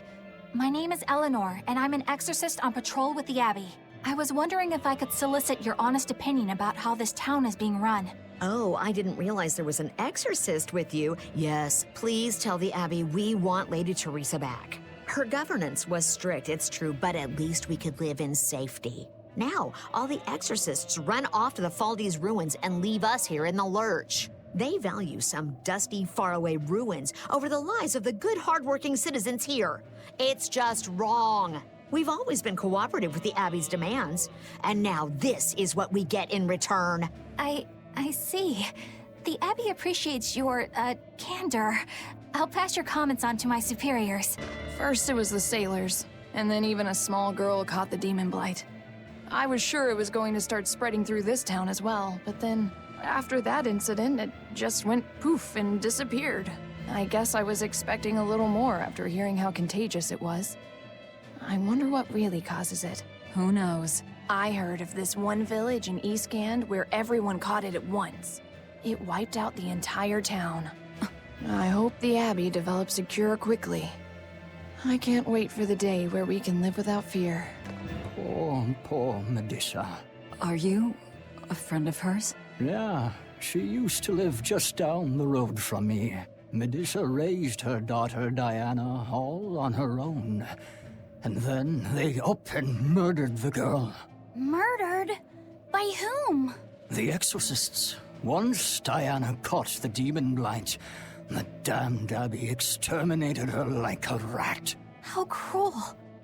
My name is Eleanor, and I'm an exorcist on patrol with the Abbey. I was wondering if I could solicit your honest opinion about how this town is being run. Oh, I didn't realize there was an exorcist with you. Yes, please tell the Abbey we want Lady Teresa back. Her governance was strict, it's true, but at least we could live in safety. Now, all the exorcists run off to the Faldi's ruins and leave us here in the lurch. They value some dusty, faraway ruins over the lives of the good, hardworking citizens here. It's just wrong. We've always been cooperative with the Abbey's demands, and now this is what we get in return. I see. The Abbey appreciates your, candor. I'll pass your comments on to my superiors. First it was the sailors, and then even a small girl caught the demon blight. I was sure it was going to start spreading through this town as well, but then, after that incident, it just went poof and disappeared. I guess I was expecting a little more after hearing how contagious it was. I wonder what really causes it. Who knows? I heard of this one village in Eastgand where everyone caught it at once. It wiped out the entire town. I hope the Abbey develops a cure quickly. I can't wait for the day where we can live without fear. Poor Medusa. Are you a friend of hers? Yeah, she used to live just down the road from me. Medusa raised her daughter Diana all on her own. And then they up and murdered the girl. Murdered? By whom? The exorcists. Once Diana caught the demon blight, the damned Abbey exterminated her like a rat. How cruel.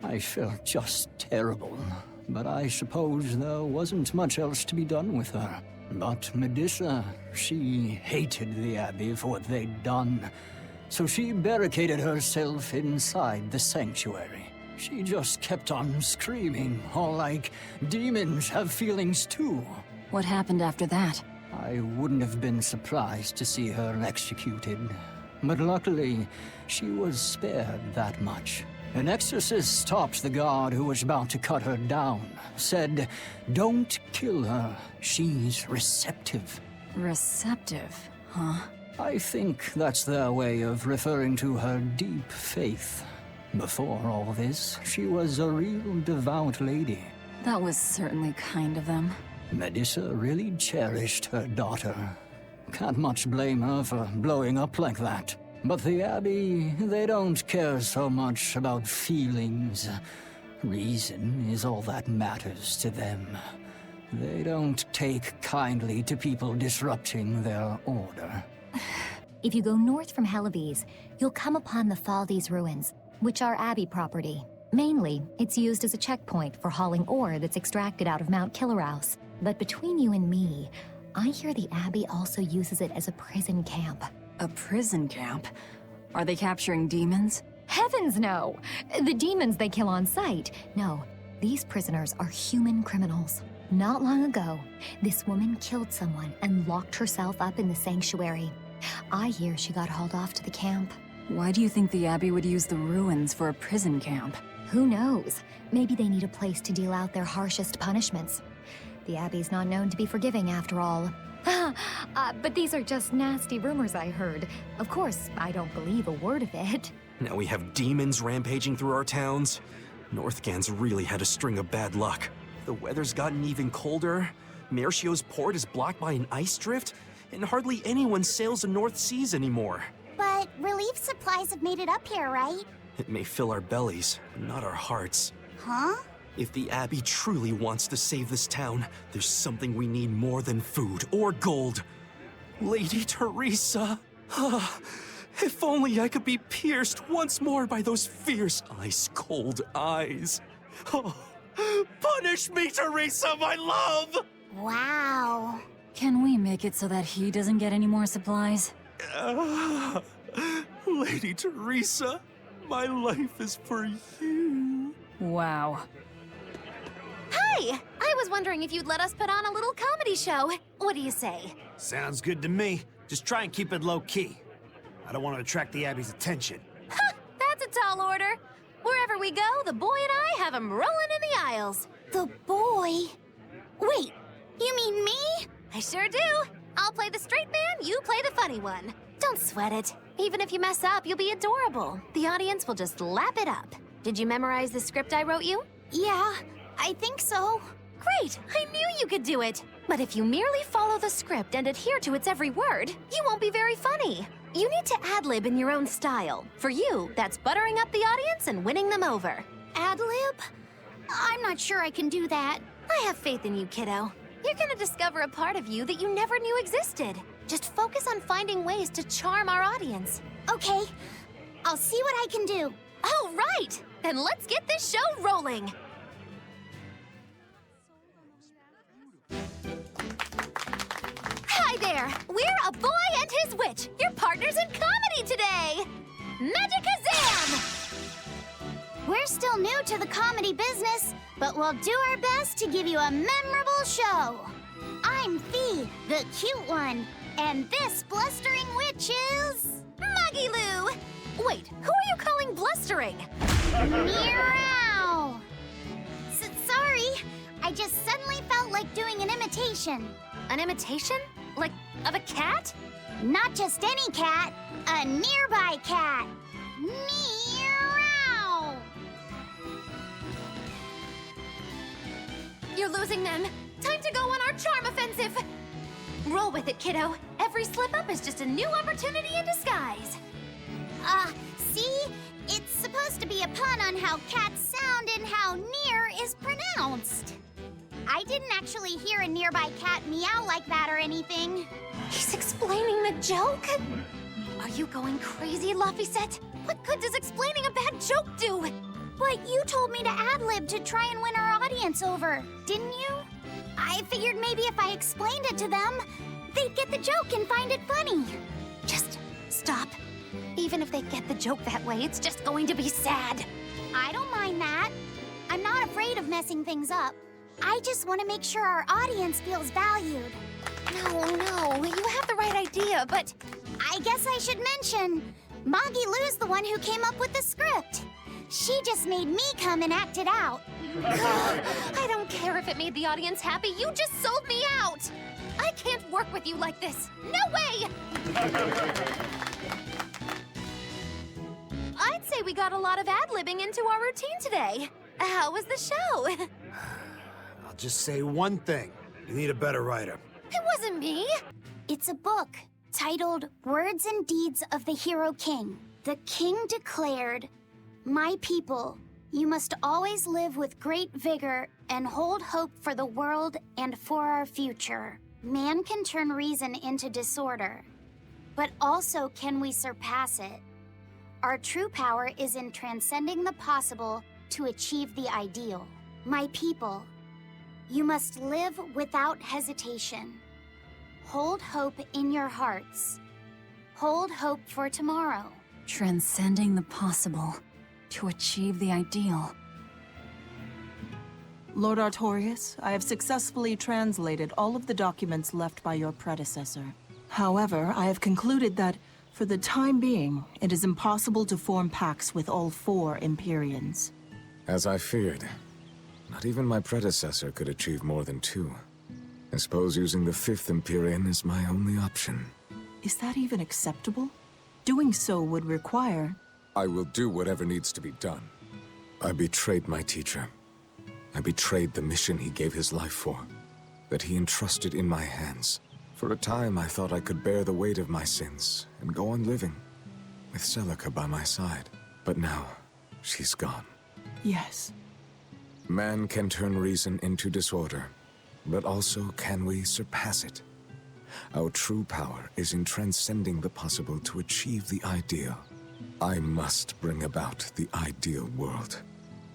I felt just terrible, but I suppose there wasn't much else to be done with her. But Medusa, she hated the Abbey for what they'd done, so she barricaded herself inside the sanctuary. She just kept on screaming, all like, demons have feelings too. What happened after that? I wouldn't have been surprised to see her executed. But luckily, she was spared that much. An exorcist stopped the guard who was about to cut her down. Said, don't kill her. She's receptive. Receptive, huh? I think that's their way of referring to her deep faith. Before all this, she was a real devout lady. That was certainly kind of them. Medusa really cherished her daughter. Can't much blame her for blowing up like that. But the Abbey, they don't care so much about feelings. Reason is all that matters to them. They don't take kindly to people disrupting their order. If you go north from Hellebes, you'll come upon the Thaldes ruins, which are Abbey property. Mainly, it's used as a checkpoint for hauling ore that's extracted out of Mount Killerhouse. But between you and me, I hear the Abbey also uses it as a prison camp. A prison camp? Are they capturing demons? Heavens no! The demons they kill on sight. No, these prisoners are human criminals. Not long ago, this woman killed someone and locked herself up in the sanctuary. I hear she got hauled off to the camp. Why do you think the Abbey would use the ruins for a prison camp? Who knows? Maybe they need a place to deal out their harshest punishments. The Abbey's not known to be forgiving after all. But these are just nasty rumors I heard. Of course, I don't believe a word of it. Now we have demons rampaging through our towns. Northgan's really had a string of bad luck. The weather's gotten even colder. Mercio's port is blocked by an ice drift, and hardly anyone sails the North Seas anymore. But relief supplies have made it up here, right? It may fill our bellies, but not our hearts. Huh? If the Abbey truly wants to save this town, there's something we need more than food or gold. Lady Teresa! If only I could be pierced once more by those fierce, ice-cold eyes. Oh, punish me, Teresa, my love! Wow. Can we make it so that he doesn't get any more supplies? Lady Teresa, my life is for you. Wow. Hi! I was wondering if you'd let us put on a little comedy show. What do you say? Sounds good to me. Just try and keep it low-key. I don't want to attract the Abbey's attention. Ha! That's a tall order. Wherever we go, the boy and I have him rolling in the aisles. The boy? Wait, you mean me? I sure do. I'll play the straight man, you play the funny one. Don't sweat it. Even if you mess up, you'll be adorable. The audience will just lap it up. Did you memorize the script I wrote you? Yeah, I think so. Great! I knew you could do it! But if you merely follow the script and adhere to its every word, you won't be very funny. You need to ad-lib in your own style. For you, that's buttering up the audience and winning them over. Ad-lib? I'm not sure I can do that. I have faith in you, kiddo. You're gonna discover a part of you that you never knew existed. Just focus on finding ways to charm our audience. Okay, I'll see what I can do. Oh, right! Then let's get this show rolling! Hi there! We're A Boy and His Witch, your partners in comedy today! Magicazam! We're still new to the comedy business, but we'll do our best to give you a memorable show. I'm Fee, the cute one, and this blustering witch is... Muggy Lou! Wait, who are you calling blustering? Meow! Sorry, I just suddenly felt like doing an imitation. An imitation? Like, of a cat? Not just any cat, a nearby cat. Meow! You're losing them. Time to go on our charm offensive. Roll with it, kiddo. Every slip-up is just a new opportunity in disguise. See? It's supposed to be a pun on how cats sound and how near is pronounced. I didn't actually hear a nearby cat meow like that or anything. He's explaining the joke? Are you going crazy, Laphicet? What good does explaining a bad joke do? But you told me to ad-lib to try and win our audience over, didn't you? I figured maybe if I explained it to them, they'd get the joke and find it funny. Just stop. Even if they get the joke that way, it's just going to be sad. I don't mind that. I'm not afraid of messing things up. I just want to make sure our audience feels valued. No, you have the right idea, but... I guess I should mention, Moggy Lou's the one who came up with the script. She just made me come and act it out. I don't care if it made the audience happy, you just sold me out! I can't work with you like this. No way! I'd say we got a lot of ad-libbing into our routine today. How was the show? I'll just say one thing. You need a better writer. It wasn't me. It's a book titled Words and Deeds of the Hero King. The king declared, "My people, you must always live with great vigor and hold hope for the world and for our future. Man can turn reason into disorder, but also can we surpass it. Our true power is in transcending the possible to achieve the ideal. My people, you must live without hesitation. Hold hope in your hearts. Hold hope for tomorrow." Transcending the possible to achieve the ideal. Lord Artorius, I have successfully translated all of the documents left by your predecessor. However, I have concluded that, for the time being, it is impossible to form pacts with all 4 Empyreans. As I feared. Not even my predecessor could achieve more than 2. I suppose using the 5th Empyrean is my only option. Is that even acceptable? Doing so would require... I will do whatever needs to be done. I betrayed my teacher. I betrayed the mission he gave his life for, that he entrusted in my hands. For a time, I thought I could bear the weight of my sins and go on living, with Celica by my side. But now, she's gone. Yes. Man can turn reason into disorder, but also can we surpass it? Our true power is in transcending the possible to achieve the ideal. I must bring about the ideal world.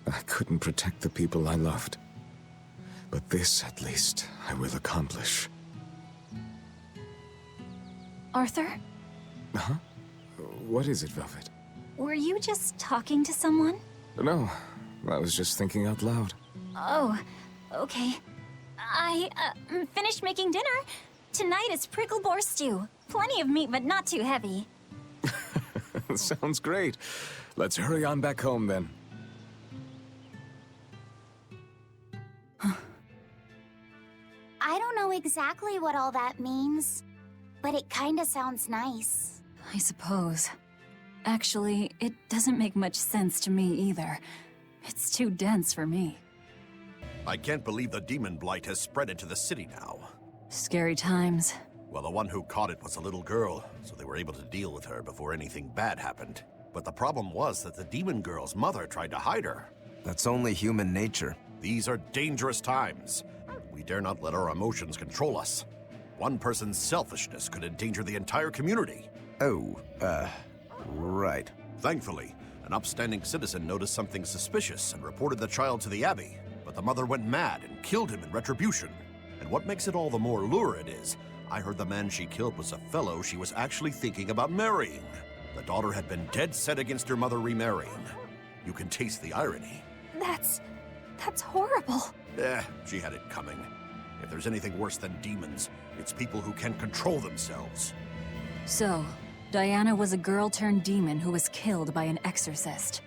I couldn't protect the people I loved, but this, at least, I will accomplish. Arthur? Huh? What is it, Velvet? Were you just talking to someone? No, I was just thinking out loud. Oh, okay. I finished making dinner. Tonight is prickle boar stew. Plenty of meat, but not too heavy. Sounds great. Let's hurry on back home, then. I don't know exactly what all that means, but it kinda sounds nice. I suppose. Actually, it doesn't make much sense to me either. It's too dense for me. I can't believe the demon blight has spread into the city now. Scary times. Well, the one who caught it was a little girl, so they were able to deal with her before anything bad happened. But the problem was that the demon girl's mother tried to hide her. That's only human nature. These are dangerous times. We dare not let our emotions control us. One person's selfishness could endanger the entire community. Oh, right. Thankfully, an upstanding citizen noticed something suspicious and reported the child to the Abbey, but the mother went mad and killed him in retribution. And what makes it all the more lurid is, I heard the man she killed was a fellow she was actually thinking about marrying. The daughter had been dead set against her mother remarrying. You can taste the irony. That's horrible. She had it coming. If there's anything worse than demons, it's people who can't control themselves. So, Diana was a girl-turned-demon who was killed by an exorcist.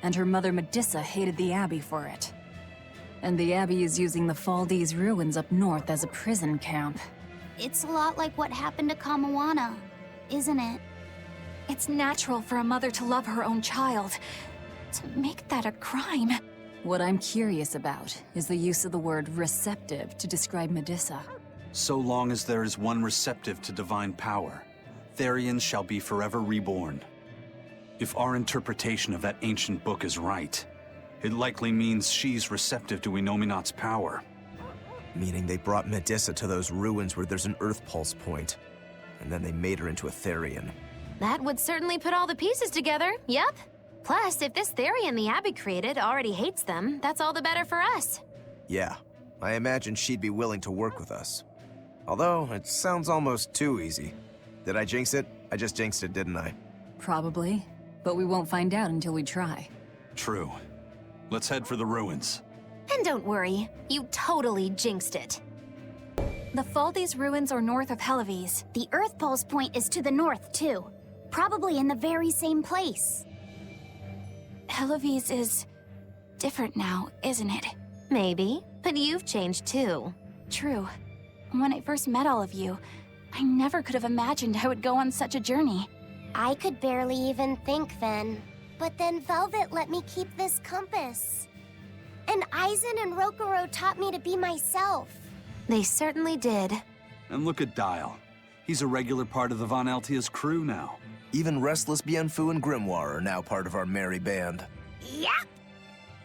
And her mother Medissa hated the Abbey for it. And the Abbey is using the Faldi's ruins up north as a prison camp. It's a lot like what happened to Kamawana, isn't it? It's natural for a mother to love her own child. To make that a crime... What I'm curious about is the use of the word receptive to describe Medissa. So long as there is one receptive to divine power, Therians shall be forever reborn. If our interpretation of that ancient book is right, it likely means she's receptive to Inominat's power. Meaning they brought Medissa to those ruins where there's an Earth Pulse point, and then they made her into a Therian. That would certainly put all the pieces together, yep. Plus, if this Therian the Abbey created already hates them, that's all the better for us. Yeah, I imagine she'd be willing to work with us. Although, it sounds almost too easy. Did I jinx it? I just jinxed it, didn't I? Probably, but we won't find out until we try. True. Let's head for the ruins. And don't worry, you totally jinxed it. The Faldi's ruins are north of Helaves. The Earth Pulse point is to the north, too. Probably in the very same place. Helaves is... different now, isn't it? Maybe, but you've changed too. True. When I first met all of you, I never could have imagined I would go on such a journey. I could barely even think then. But then Velvet let me keep this compass. And Aizen and Rokuro taught me to be myself. They certainly did. And look at Dial. He's a regular part of the Von Altia's crew now. Even Restless Bienfu and Grimoire are now part of our merry band. Yep.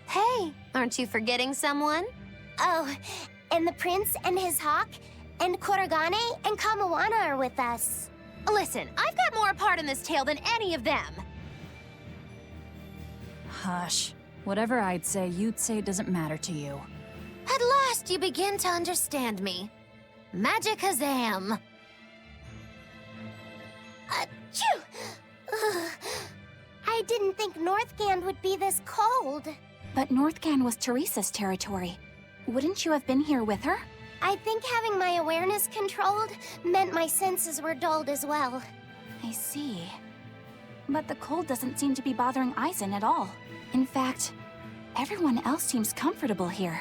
Hey, aren't you forgetting someone? Oh, and the prince and his hawk, and Korogane and Kamawana are with us. Listen, I've got more part in this tale than any of them. Hush. Whatever I'd say, you'd say doesn't matter to you. At last, you begin to understand me. Magicazam. Achoo! Ugh. I didn't think Northgand would be this cold. But Northgand was Teresa's territory. Wouldn't you have been here with her? I think having my awareness controlled meant my senses were dulled as well. I see. But the cold doesn't seem to be bothering Aizen at all. In fact, everyone else seems comfortable here.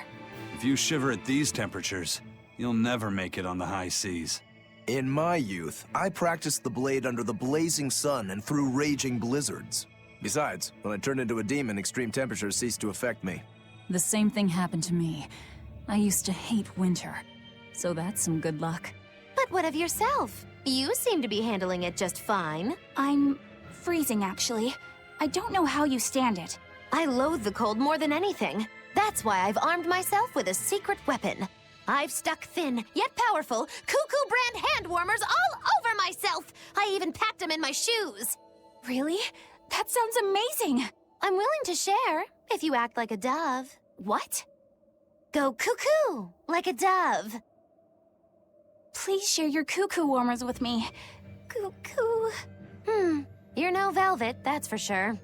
If you shiver at these temperatures, you'll never make it on the high seas. In my youth, I practiced the blade under the blazing sun and through raging blizzards. Besides, when I turned into a demon, extreme temperatures ceased to affect me. The same thing happened to me. I used to hate winter, so that's some good luck. But what of yourself? You seem to be handling it just fine. I'm freezing, actually. I don't know how you stand it. I loathe the cold more than anything. That's why I've armed myself with a secret weapon. I've stuck thin, yet powerful, Cuckoo brand hand warmers all over myself. I even packed them in my shoes. Really? That sounds amazing. I'm willing to share, if you act like a dove. What? Go cuckoo, like a dove. Please share your cuckoo warmers with me. Cuckoo. You're no velvet, that's for sure.